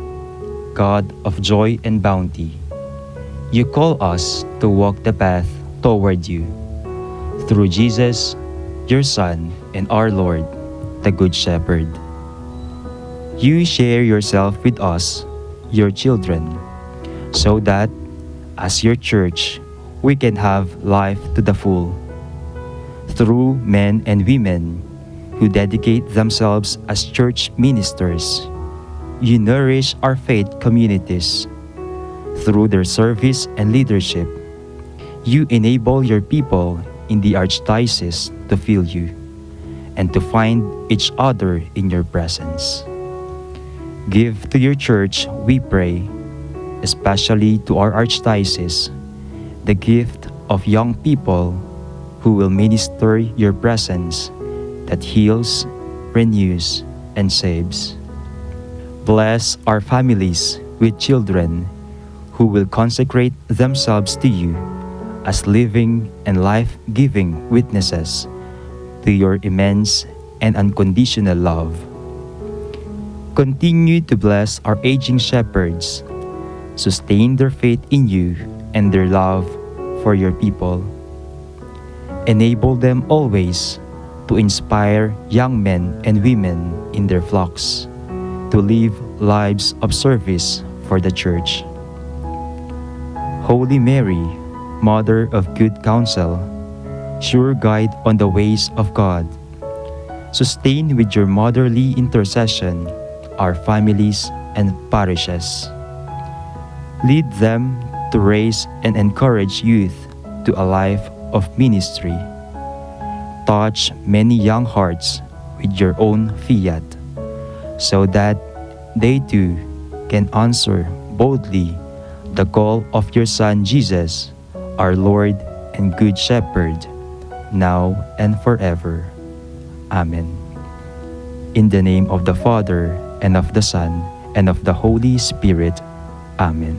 Speaker 4: God of joy and bounty, you call us to walk the path toward you. Through Jesus, your Son, and our Lord, the Good Shepherd. You share yourself with us, your children, so that, as your church, we can have life to the full. Through men and women who dedicate themselves as church ministers, you nourish our faith communities. Through their service and leadership, you enable your people in the Archdiocese to feel you and to find each other in your presence. Give to your church, we pray, especially to our Archdiocese, the gift of young people who will minister your presence that heals, renews, and saves. Bless our families with children who will consecrate themselves to you as living and life-giving witnesses to your immense and unconditional love. Continue to bless our aging shepherds, sustain their faith in you and their love for your people. Enable them always to inspire young men and women in their flocks to live lives of service for the Church. Holy Mary, Mother of Good Counsel, sure guide on the ways of God, sustain with your motherly intercession our families and parishes. Lead them to raise and encourage youth to a life of ministry. Touch many young hearts with your own fiat, so that they too can answer boldly the call of your Son Jesus, our Lord and Good Shepherd, now and forever. Amen. In the name of the Father, and of the Son, and of the Holy Spirit. Amen.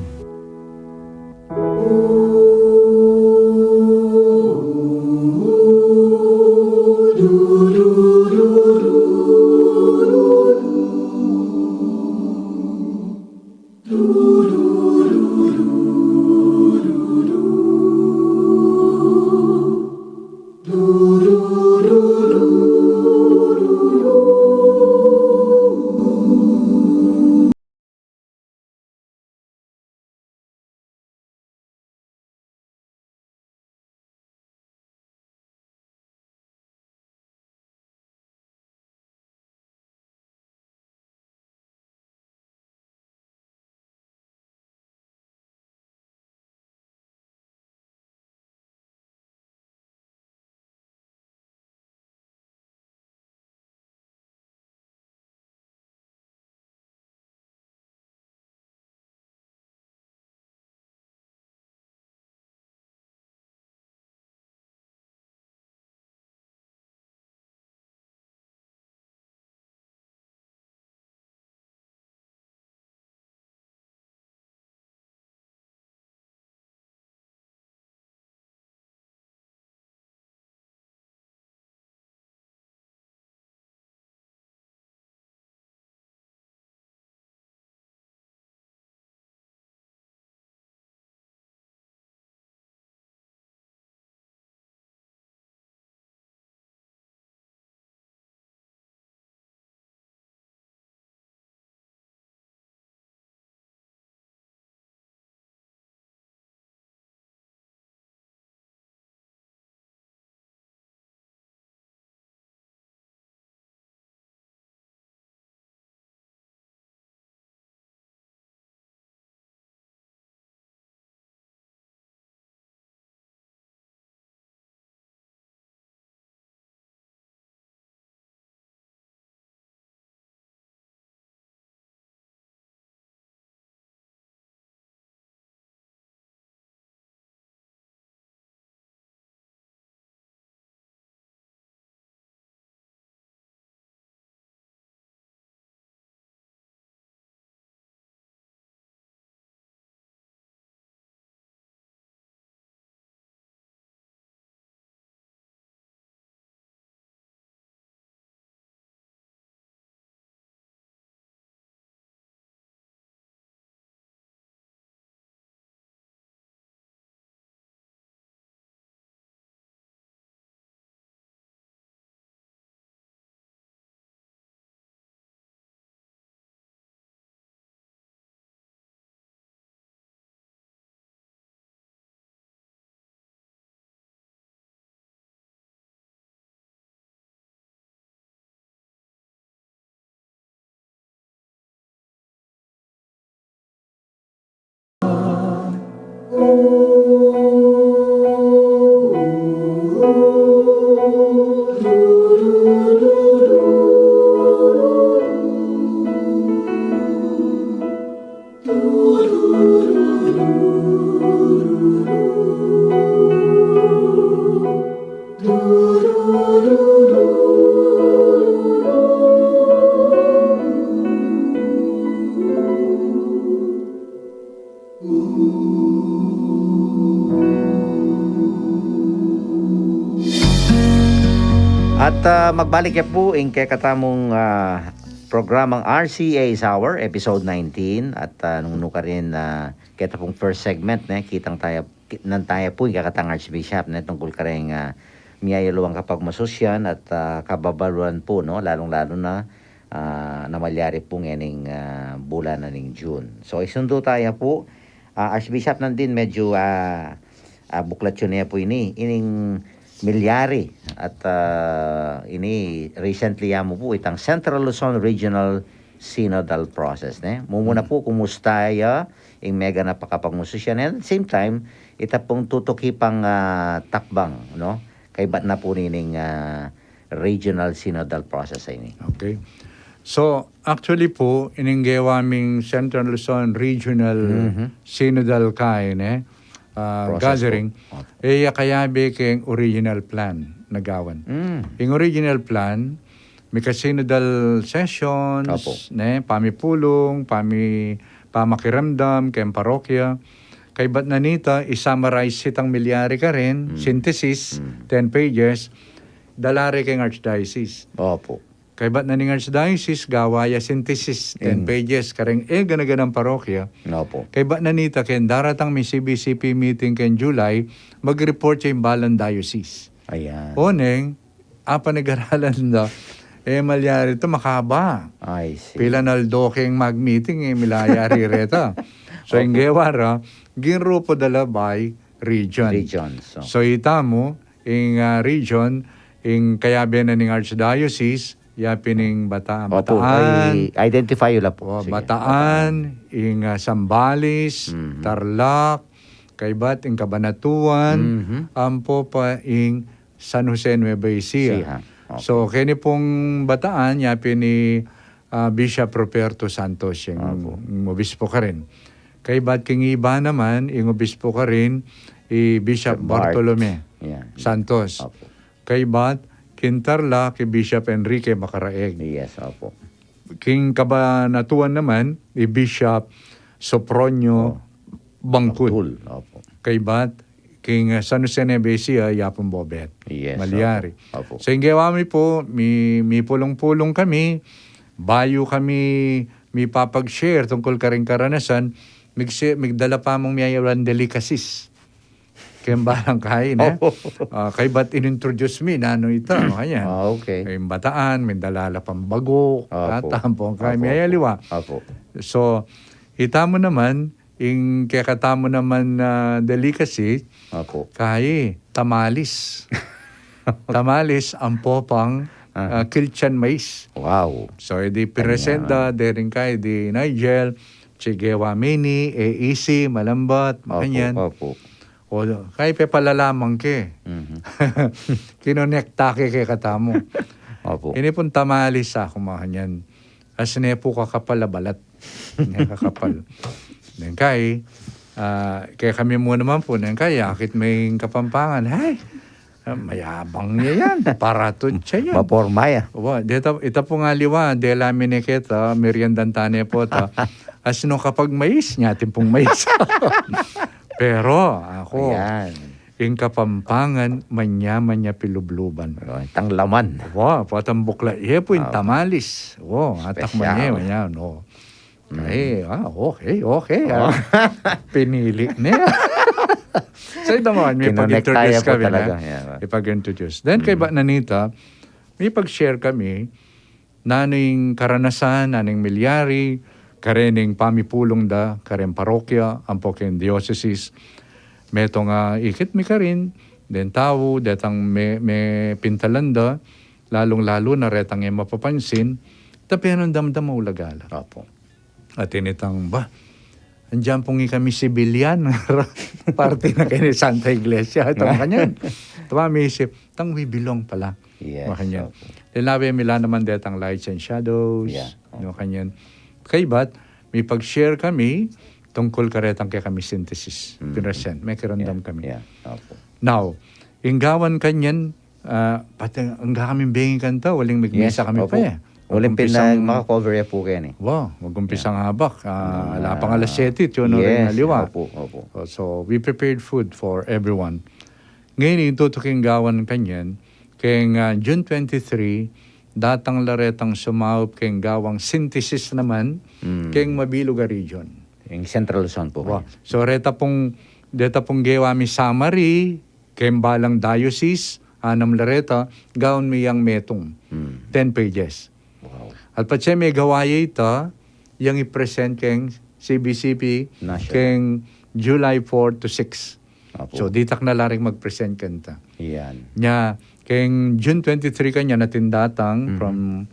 Speaker 2: At magbalik ya po in kay katamong programang RCA's Hour, episode 19. At nung ka rin kita pong first segment, kitang tayo, nan tayo po, kakatang Archbishop, tungkol ka rin miyayaluang kapag masusyan at kababaluan po, no? Lalong-lalo na namalyari po ngayon bulan na ng June. So, isundo tayo po. Archbishop nandin medyo buklat yun niya po ining milyari at ini recently mo po itang Central Luzon Regional Synodal Process. Mumuna po kumusta ya yung mega napakapagmususyan. And at the same time, ita pong tutukipang takbang, no? Kay ba't na po nining Regional Synodal Process ini.
Speaker 3: Okay. So, actually po, ininggewa aming Central Luzon Regional Synodal kain, gathering, kaya keng original plan nagawan. Yung original plan, may ka-synodal sessions, pamipulong, pamakiramdam, kayang parokya. Kay ba't nanita, isummarize sitang milyari ka rin, synthesis, 10 pages, dalari keng archdiocese.
Speaker 2: Opo.
Speaker 3: Kay ba't na ning archdiocese, gawaya synthesis, 10 pages, kareng ganaganang parokya.
Speaker 2: Opo.
Speaker 3: Kay ba't nanita, ken daratang may CBCP meeting ken July, mag-report siya yung Balan Diocese.
Speaker 2: Ayan.
Speaker 3: Oneng, nag-aralan na, malyari ito, makaba.
Speaker 2: I see.
Speaker 3: Pila naldo keng mag-meeting, milayari reta. So, yung gewara, ginrupo dala by region.
Speaker 2: Regions.
Speaker 3: So, itamo, yung region, yung kayabe na ning Archdiocese, yapining
Speaker 2: Opo,
Speaker 3: Bataan,
Speaker 2: identify yun po. Sige.
Speaker 3: Bataan, yung Sambales, Tarlac, kaybat, yung Cabanatuan, ampo pa yung San Jose Nueva Ecija.
Speaker 2: Okay.
Speaker 3: So, kini pong Bataan, yapin ni Bishop Roberto Santos, yung obispo ka rin. Kaybat, king iba naman, yung obispo ka rin, Bishop Bartolome Santos.
Speaker 2: Opo.
Speaker 3: Kaybat, Kintarla, kay Bishop Enrique Macaraeg.
Speaker 2: Yes, opo.
Speaker 3: King Cabanatuan naman, Bishop Sopronio Bangkut.
Speaker 2: Opo.
Speaker 3: Kaybat, King San Jose Nueva Ecija, Yapon Bobet.
Speaker 2: Yes,
Speaker 3: Malyari.
Speaker 2: opo.
Speaker 3: So, yung gawami po, may pulong-pulong kami, bayo kami, may papag-share tungkol karing karanasan, migdala pa mong miyayawan delicacies. Kaya balang kain, kay ba't inintroduce me na ano ito, kanya.
Speaker 2: Okay.
Speaker 3: Kay Bataan, may dalala pang bago, tampong kay mayaliwa.
Speaker 2: Opo.
Speaker 3: So, itamo naman, yung kaya katamo naman na delicacy,
Speaker 2: Opo.
Speaker 3: kay tamalis. Tamalis, ang popang kilchan mais.
Speaker 2: Wow.
Speaker 3: So, di presenta, derin kay di Nigel, Chigewa Mini, EEC, Malambat, kanyan.
Speaker 2: Opo.
Speaker 3: O, kay pe palalamang ke. Kinonekta ke katamo.
Speaker 2: Opo.
Speaker 3: Ini pong tamalis sa kumahanyan. As ne po kakapalabalat. Ne kakapal. Then kay kami mo naman po, then kay akit may kapampangan. Hay, mayabang niya yan. Paraton siya yan.
Speaker 2: Mapormaya.
Speaker 3: Ito po nga liwa, de lamine kita, meriendantane po ta. As no kapag mais, nyatin pong mais. Pero ako, yung kapampangan, manya-manya pilubluban.
Speaker 2: Tang laman.
Speaker 3: Wow, patang bukla. Iya po yung tamalis. Wow, atak manya. No. Okay. Pinili niya. So ito mo, may pag-introduce kami na. Ipag-introduce. Then kay Nanita, may pag-share kami na yung karanasan, na yung milyari, karening pamipulong da, karen parokya, ang poking diocese. Meto nga ikit mi karin, den tao, detang may pintalanda, lalong-lalo na retang yung mapapansin, tapi anong damdam mo ulagala.
Speaker 2: Opo.
Speaker 3: At initang ba, andyan pong kami sibilyan, parte na kayo ni Santa Iglesia, ito kanyan. Tama may isip, tang we belong pala.
Speaker 2: Yes.
Speaker 3: Kanyan. Lalabi mila naman detang lights and shadows, kanyan. Kaybat, may pag-share kami tungkol karetang kaya kami synthesis. Pinresent. May kirandam kami.
Speaker 2: Yeah. Opo.
Speaker 3: Now, inggawan kanyan, pati ang kaming benging kanta, waling magmisa kami
Speaker 2: opo.
Speaker 3: pa eh.
Speaker 2: Walang makakover ya po kayo eh.
Speaker 3: Wow, mag-umpisang habak. Wala pang alas 7, yun rin aliwa.
Speaker 2: Opo, opo.
Speaker 3: So, we prepared food for everyone. Ngayon, yung tutuking gawan kanyan, kayong June 23, datang laretang sumaup kayong gawang synthesis naman, kayong Mabiluga region.
Speaker 2: Yung Central Luzon po
Speaker 3: Wow.
Speaker 2: kayo.
Speaker 3: So, deta pong gewami summary, kayong balang diocese, anam lareta, gawon mi yang metong. 10 pages.
Speaker 2: Wow.
Speaker 3: At patse may gawaya ito, yung i-present keng CBCP
Speaker 2: National.
Speaker 3: keng July 4 to 6.
Speaker 2: Opo.
Speaker 3: So, ditak na laring mag-present kanta.
Speaker 2: Yan.
Speaker 3: Nya, keng June 23 kanya natin datang from,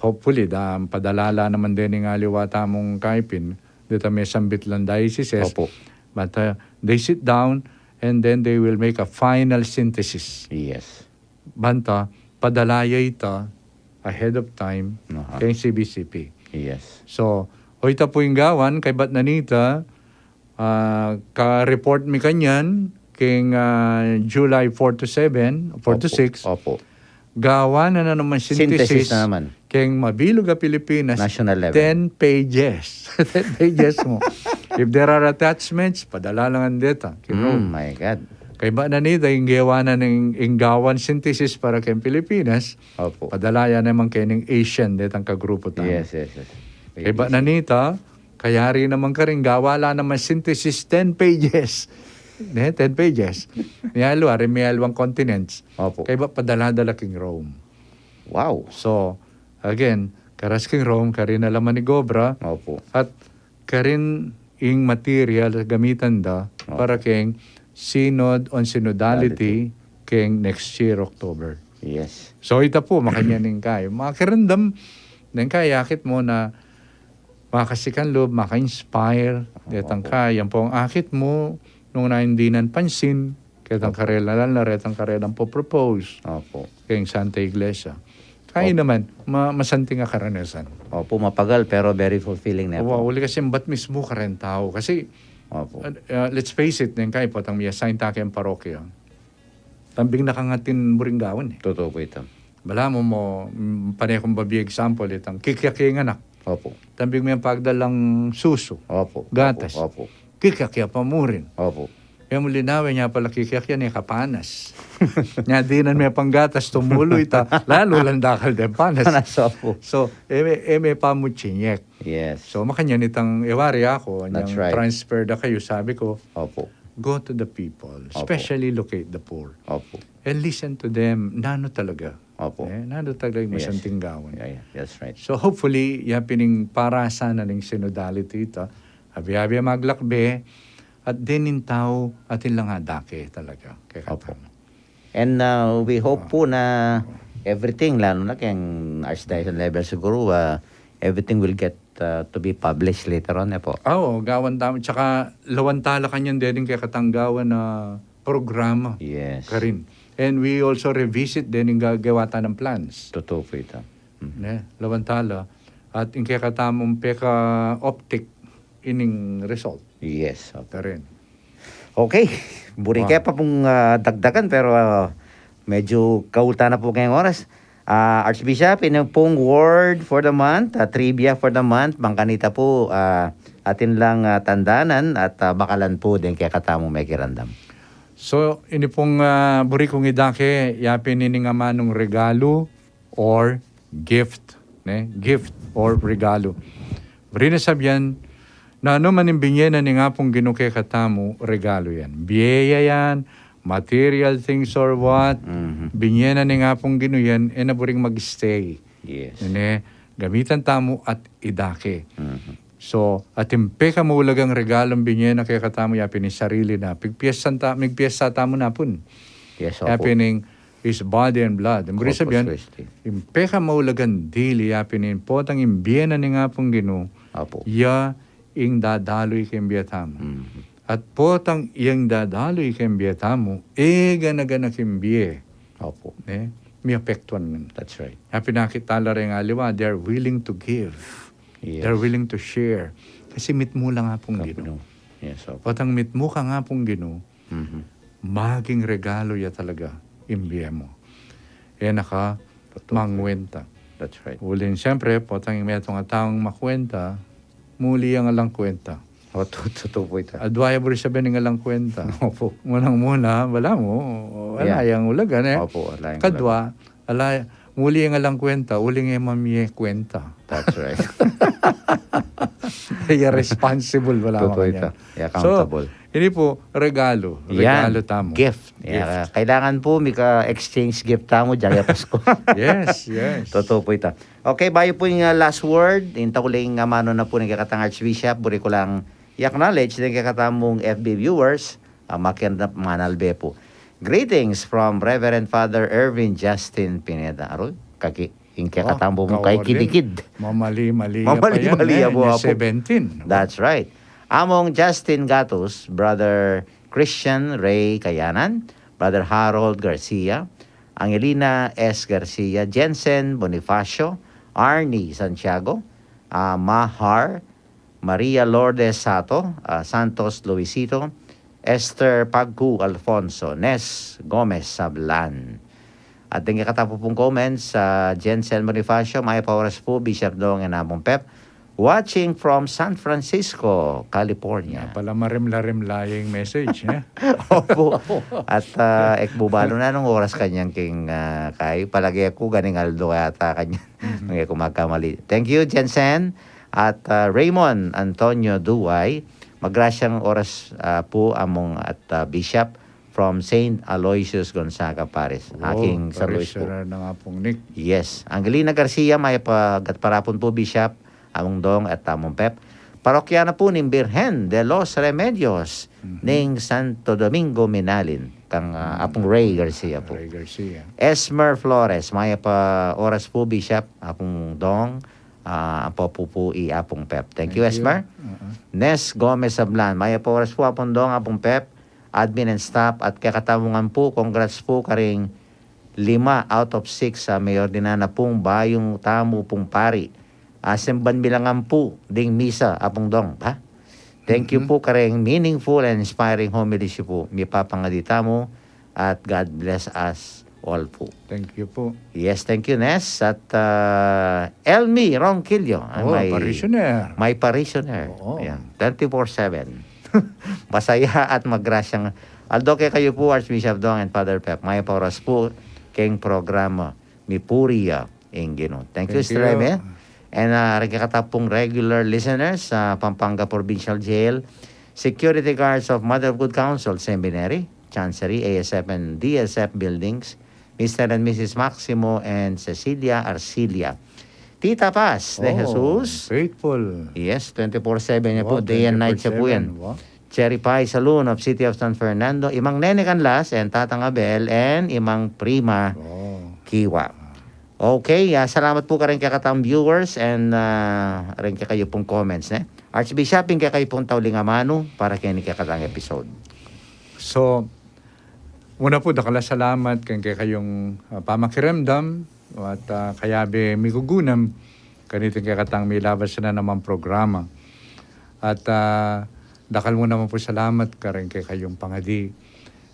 Speaker 3: hopefully, padalala naman din ng aliwata mong kaipin, dito may sambit lang dioceses.
Speaker 2: Opo.
Speaker 3: But they sit down and then they will make a final synthesis.
Speaker 2: Yes.
Speaker 3: Banta, padalaya ito ahead of time kay CBCP.
Speaker 2: Yes.
Speaker 3: So, hoy ta po yung gawan, kay Bat Nanita, ka-report mi kanyan, king July 4 to 7, 4 to 6,
Speaker 2: Opo.
Speaker 3: gawan na naman synthesis,
Speaker 2: Synthesis na naman.
Speaker 3: king Mabiluga, Pilipinas,
Speaker 2: National level.
Speaker 3: 10 pages. 10 pages mo. If there are attachments, padala lang ang data.
Speaker 2: Oh my God.
Speaker 3: Kay Bat Nanita, yung gawa na ng gawan synthesis para kay Pilipinas,
Speaker 2: Opo.
Speaker 3: padalaya naman kayo ng Asian, detang kagrupo tayo.
Speaker 2: Yes, yes, yes.
Speaker 3: Kay Bat Nanita, kayari naman ka rin, gawala naman synthesis 10 pages. 10 pages. Niyalo, may alwang continents.
Speaker 2: Opo.
Speaker 3: Kay Bat padala-dala king Rome.
Speaker 2: Wow.
Speaker 3: So, again, karas king Rome, karin alaman ni Gobra,
Speaker 2: Opo.
Speaker 3: at karin ing material gamitan da para king Synod on Synodality king next year, October.
Speaker 2: Yes.
Speaker 3: So, ita po, makanyaning kayo. Makakirandam, then kayakit mo na makasikan loob, maka-inspire, detang kaya. Yan po ang akit mo, nung naindinan pansin, ketang karela na retang karelang po propose,
Speaker 2: Opo.
Speaker 3: kayong Santa Iglesia. Kaya naman, masanting nga karanasan.
Speaker 2: Opo, mapagal pero very fulfilling na po.
Speaker 3: Uli kasi ba't mismo ka rin tao? Kasi,
Speaker 2: Opo.
Speaker 3: let's face it, nang kayo po, tang may assign tayo ang parokya. Tambing nakangatin mo rin gawin eh.
Speaker 2: Totoo po ito.
Speaker 3: Bala mo, panay kong babi example, itang kikyaking anak.
Speaker 2: Opo.
Speaker 3: Tambing may pagdalang suso,
Speaker 2: Opo.
Speaker 3: gatas.
Speaker 2: Opo.
Speaker 3: Kikakya pa mo rin.
Speaker 2: Opo.
Speaker 3: Kaya mo linawin niya pala kikakya niya kapanas. Nya dinan may panggatas tumuloy ta, lalo lang dakal din panas.
Speaker 2: Opo.
Speaker 3: So, may pamuchinyek.
Speaker 2: Yes.
Speaker 3: So, makanya nitang iwari ako,
Speaker 2: That's
Speaker 3: niyang
Speaker 2: right.
Speaker 3: transfer da kayo, sabi ko,
Speaker 2: Opo.
Speaker 3: go to the people, especially locate the poor.
Speaker 2: Opo.
Speaker 3: And listen to them, nano talaga.
Speaker 2: Opo.
Speaker 3: Nano talaga yung
Speaker 2: Yes.
Speaker 3: masanting gawin.
Speaker 2: Yeah, that's right.
Speaker 3: So hopefully, yapining parasa na ning synodality ito, habi-habi maglakbe, at dinin tao atin lang hadake talaga. Kaya
Speaker 2: Opo. And we hope po na everything, lalo na kayang archdiocese level siguro, everything will get to be published later on po.
Speaker 3: Oo, gawan tamo. Tsaka lawantala kanyan din kaya katanggawan na programa.
Speaker 2: Yes.
Speaker 3: Karin. And we also revisit din yung gagawata ng plans.
Speaker 2: Totoo po ito.
Speaker 3: Lawantala. At yung kaya katamong peka optic ining result.
Speaker 2: Yes. Opo.
Speaker 3: Karin.
Speaker 2: Okay. Buri kaya pa pong dagdagan pero medyo kaulta na po ngayong oras. Archbishop, ino pong word for the month, trivia for the month, bangkanita po, atin lang tandanan at bakalan po din kaya katamong may kirandam.
Speaker 3: So, ini pong buri kong idake, yapin ini nga manong regalo or gift. Gift or regalo. Buri na sabyan, na ano man yung binyena ni nga pong ginuke katamo, regalo yan. Biyaya yan, material things or what, binyena ni nga pong ginuyan, na buring mag-stay.
Speaker 2: Yes.
Speaker 3: Gamitan tamo at idake. So, at impe ka maulagang regalong binyena kaya katamo yapin ni sarili na. Migpiyesa tamo na pun.
Speaker 2: Yes, opo.
Speaker 3: Yapin his body and blood. Ang
Speaker 2: Corpus
Speaker 3: sabihan,
Speaker 2: Christi.
Speaker 3: impe ka maulagang dili yapin ni potang imbiyena ni nga pong ginu,
Speaker 2: Opo.
Speaker 3: ya ing dadaloy kay imbiya tamo. At potang iyang dadaloy kay imbiya tamo, gana-gana kimbiye.
Speaker 2: Opo.
Speaker 3: May apektuan man.
Speaker 2: That's right.
Speaker 3: Yapin nakitala rin nga liwa, they're willing to give.
Speaker 2: Yes.
Speaker 3: They're willing to share. Kasi mitmo lang nga pong gino.
Speaker 2: Yes, opo.
Speaker 3: Patang mitmo ka nga pong gino,
Speaker 2: Mhm.
Speaker 3: maging regalo ya talaga imbiye mo. mangwenta.
Speaker 2: That's right.
Speaker 3: Ulin siyempre, potang metong taong makwenta, muli ang alang kwenta.
Speaker 2: O, totoo po ito.
Speaker 3: Adwayable sabihin ng alang kwenta.
Speaker 2: Opo.
Speaker 3: Unang-muna, wala mo, wala
Speaker 2: Yeah.
Speaker 3: yung ulagan eh.
Speaker 2: Opo, wala yung
Speaker 3: Kadwa, muli ang alang kwenta, uling yung mamiye kwenta.
Speaker 2: That's right.
Speaker 3: Kaya responsible, wala
Speaker 2: Totoo
Speaker 3: mo
Speaker 2: ito.
Speaker 3: kanya.
Speaker 2: Accountable.
Speaker 3: So, ini po, regalo. Regalo tamo.
Speaker 2: Gift.
Speaker 3: Gift.
Speaker 2: Kailangan po may ka-exchange gift tamo dyan Pasko.
Speaker 3: Yes, yes.
Speaker 2: Totoo po ito. Okay, bayo po yung last word. Inta ko lang mano na po ng kakatang Archbishop. Buri ko lang i-acknowledge ng kakatamong FB viewers. Makiandap manalbe po. Greetings from Reverend Father Ervin Justin Pineda. Aroy, yung kakatambo mo kay Kidikid.
Speaker 3: Mamali-mali
Speaker 2: Mamali-mali
Speaker 3: pa yan,
Speaker 2: po, apo.
Speaker 3: 17.
Speaker 2: That's right. Among Justin Gatos, Brother Christian Ray Kayanan, Brother Harold Garcia, Angelina S. Garcia, Jensen Bonifacio, Arnie Santiago, Mahar, Maria Lourdes Sato, Santos Luisito, Esther Pagku Alfonso, Nes Gomez Sablan. At yung katapo pong comments sa Jensen Bonifacio, Maya Pauras po, Bishop Dong and Among Pep, watching from San Francisco, California.
Speaker 3: Pala marimla-rimla yung message. Eh?
Speaker 2: Opo. At ekbubalo na nung oras kanyang king kay palagi ako ganing Aldo yata kanya. Ngay ko magkamali. Thank you Jensen at Raymond Antonio Duway. Magrasyang oras po among at Bishop from St. Aloysius Gonzaga Paris. Aking San Luis po.
Speaker 3: Parishioner na nga pong Nick.
Speaker 2: Yes. Angelina Garcia, may pagatparapon po, Bishop, among Dong at Tamong Pep. Parokyana po ng Birhen de los Remedios ng Santo Domingo Minalin. Kang apong Ray Garcia po.
Speaker 3: Ray Garcia.
Speaker 2: Esmer Flores, may pa oras po, Bishop, apong Dong, apo po apong Pep. Thank you, Esmer. Nes Gomez Sablan, may pa oras po, apong Dong, apong Pep, admin and staff, at kakatamungan po, congrats po karing 5 out of 6 sa mayor dinana pong bayong tamo pong pari. Asemban bilangan po ding misa apong Dong. Ha? Thank you po karing meaningful and inspiring homilies po. May papangadita mo at God bless us all po.
Speaker 3: Thank you po.
Speaker 2: Yes, thank you, Nes. At Elmi Ronquillo.
Speaker 3: Parishioner.
Speaker 2: My parishioner.
Speaker 3: Oo.
Speaker 2: Ayan, 24/7. Masaya at magrasyang. Aldo kay kayo po, Archbishop Dong and Father Pep. May pauras po keng programa mi Puria Ingino. Thank you, Sister Eme. And rekakatapong regular listeners sa Pampanga Provincial Jail, security guards of Mother of Good Counsel Seminary, Chancery, ASF and DSF buildings, Mr. and Mrs. Maximo and Cecilia Arcilia. Tita Paz de Jesus.
Speaker 3: Faithful.
Speaker 2: Yes, 24/7 niya po.
Speaker 3: Wow,
Speaker 2: Day and night siya po
Speaker 3: 24/7.
Speaker 2: yan.
Speaker 3: Wow.
Speaker 2: Cherry Pie Saloon of City of San Fernando. Imang Nene Canlas and Tatang Abel and Imang Prima Kiwa. Okay, salamat po ka rin kakatang viewers and rin kayo pong comments. Archbishop, kaya kayo pong tauling amano para kayo ni kakatang episode.
Speaker 3: So, una po, dakala salamat kay kayong pamakiramdam at kayabe migugunam kaniting kakatang may labas na naman programa. At dakal mo naman po salamat ka rin kay kayong pangadi.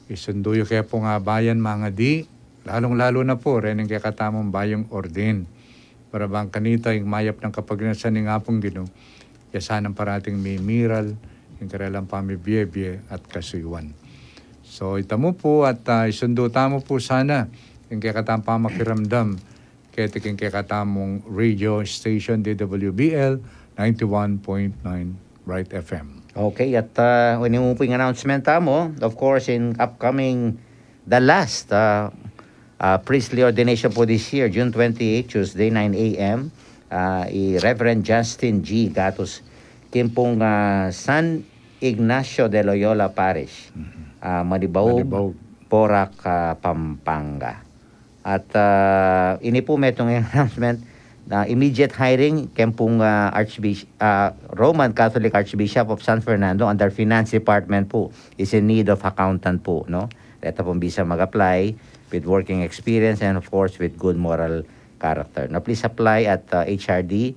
Speaker 3: Isunduyo kaya po nga bayan mga di, lalong-lalo na po rin ang kakatamong bayong ordin. Para bang kanita yung mayap ng kapagnasan ng apong Gino, yasanang parating may miral, yung karalang pamibiyebye at kasuywan. So itamo po at isundo tamo po sana yung kakatamang pamakiramdam kaya tiking kakatamong radio station DWBL 91.9 Bright FM.
Speaker 2: Okay, at when mo po yung announcement mo, of course, in upcoming, the last priestly ordination po this year, June 28, Tuesday, 9 a.m., Reverend Justin G. Gatos, kimpong San Ignacio de Loyola Parish, Manibaog, Porac, Pampanga. At ini po metong announcement, immediate hiring kempong Roman Catholic Archbishop of San Fernando under Finance Department po is in need of accountant po, no? Ito pong bisa mag-apply with working experience and of course with good moral character. Now please apply at HRD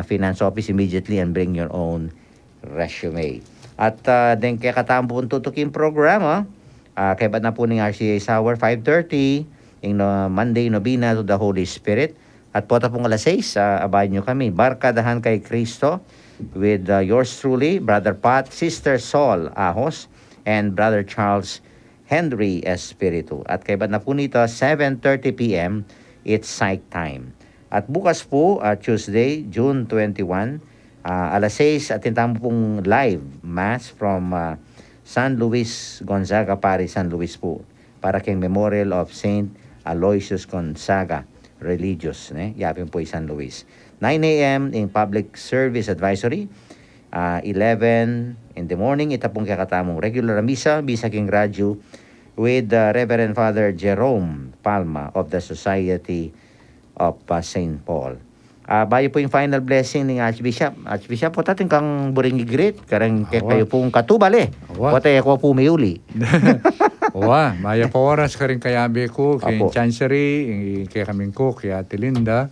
Speaker 2: Finance Office immediately and bring your own resume. At then kaya katambong tutukin programa kaya ba't na po ng RCA Sour 5:30 yung Monday Novena to the Holy Spirit. At po pong alas 6, abayan nyo kami. Barkadahan kay Kristo with yours truly, Brother Pat, Sister Sol Ahos, and Brother Charles Henry Espiritu. At kay na po nito, 7:30 p.m., it's psych time. At bukas po, Tuesday, June 21, alas 6, atintan mo pong live mass from San Luis Gonzaga Parish, San Luis po, para kay Memorial of Saint Aloysius Gonzaga Religious, yapin po San Luis. 9 a.m. in Public Service Advisory, 11 in the morning, ita pong kakatamong regular misa King Radyo with Reverend Father Jerome Palma of the Society of St. Paul. Bayo po yung final blessing ng Archbishop. Archbishop, po tatin kang buring igrit, karang kayo pong katubali.
Speaker 3: Awa.
Speaker 2: Pote ako po mayuli.
Speaker 3: Owa, maya pa oras ka rin kayabi ko, kay
Speaker 2: Apo.
Speaker 3: Chancery, kay kaming ko, kay Ate Linda,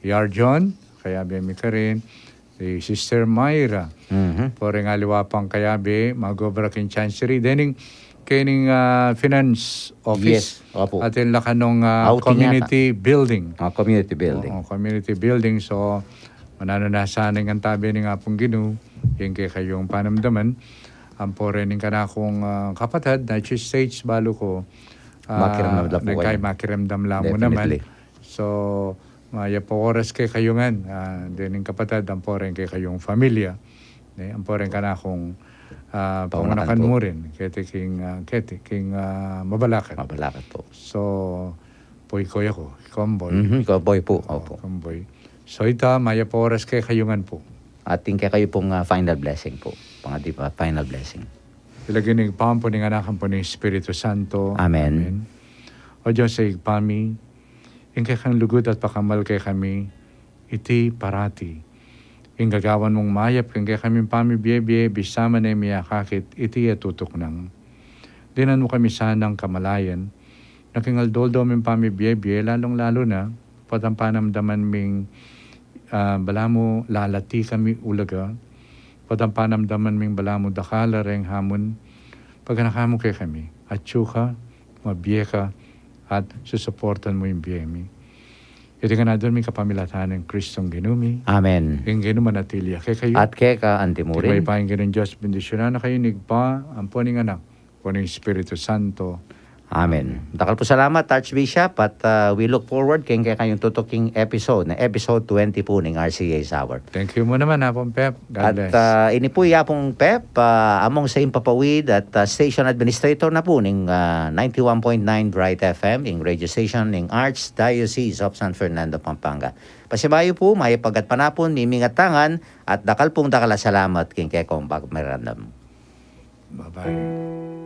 Speaker 3: Yar John, kayabi mi ka rin, kay Sister Myra, pore nga liwapang kayabi, magobra kay Chancery, dening kaining finance office,
Speaker 2: Yes, opo.
Speaker 3: atin lakanong
Speaker 2: Outing
Speaker 3: community building.
Speaker 2: Community building.
Speaker 3: Oo, community building, so manano na sana ng tabi ni nga pong ginu, yung kay kayong panamdaman, ang pore ning kanakong kapatid na stage balo ko
Speaker 2: Makiramdam po kayo.
Speaker 3: makiramdam lang mo naman.
Speaker 2: Definitely.
Speaker 3: So maya po oras kay kayungan din ning kapatid ang pore kay kayong familia. Ang pore kanakong panganakan mo rin kete king mabalakan.
Speaker 2: Mabalakat po.
Speaker 3: So poy ko komboy.
Speaker 2: Boy po. Opo.
Speaker 3: Komboy. So ita maya po oras kay kayungan po.
Speaker 2: At tingke kayo pong final blessing po. Final blessing.
Speaker 3: Ilagay ng pampo ng anakan po ng Espiritu Santo.
Speaker 2: Amen.
Speaker 3: O Diyos sa igpami, ingkay kang lugod at pakamal kay kami, iti parati. Ing gagawan mong mayap, ingkay kami pami biye-biye, bisama na imiyakakit, iti atutok nang. Dinan mo kami sanang kamalayan, nakingaldoldo min pami biye-biye, lalong-lalo na, patampanamdaman ming balamo lalati kami ulaga, patampanamdaman ming balamo dakala reng hamon, pagkanakamo kay kami, at tsuka, mabiye ka, at susuportan mo yung biyemi. Ito ka na doon may kapamilatan ng Kristong Ginumi,
Speaker 2: Amen.
Speaker 3: yung ginumanatilia kay kayo.
Speaker 2: At keka antimurin.
Speaker 3: Tibay pa yung ganun Diyos, bendisyonan na kayo nigpa, ang puning anak, puning Espiritu Santo.
Speaker 2: Amen. Dakal po salamat, Archbishop, at we look forward kay kayong tutuking episode, na episode 20 po ng RCA Hour.
Speaker 3: Thank you mo naman, Apong Pep. God
Speaker 2: At
Speaker 3: bless.
Speaker 2: ini po yapong Pep, among sa impapawid at station administrator na po ng 91.9 Bright FM, ng radio station ng Archdiocese of San Fernando, Pampanga. Pasibayo po, may pagat panapon, mimingatangan, at dakal pong dakala salamat king kekong bagmerandam.
Speaker 3: Bye-bye.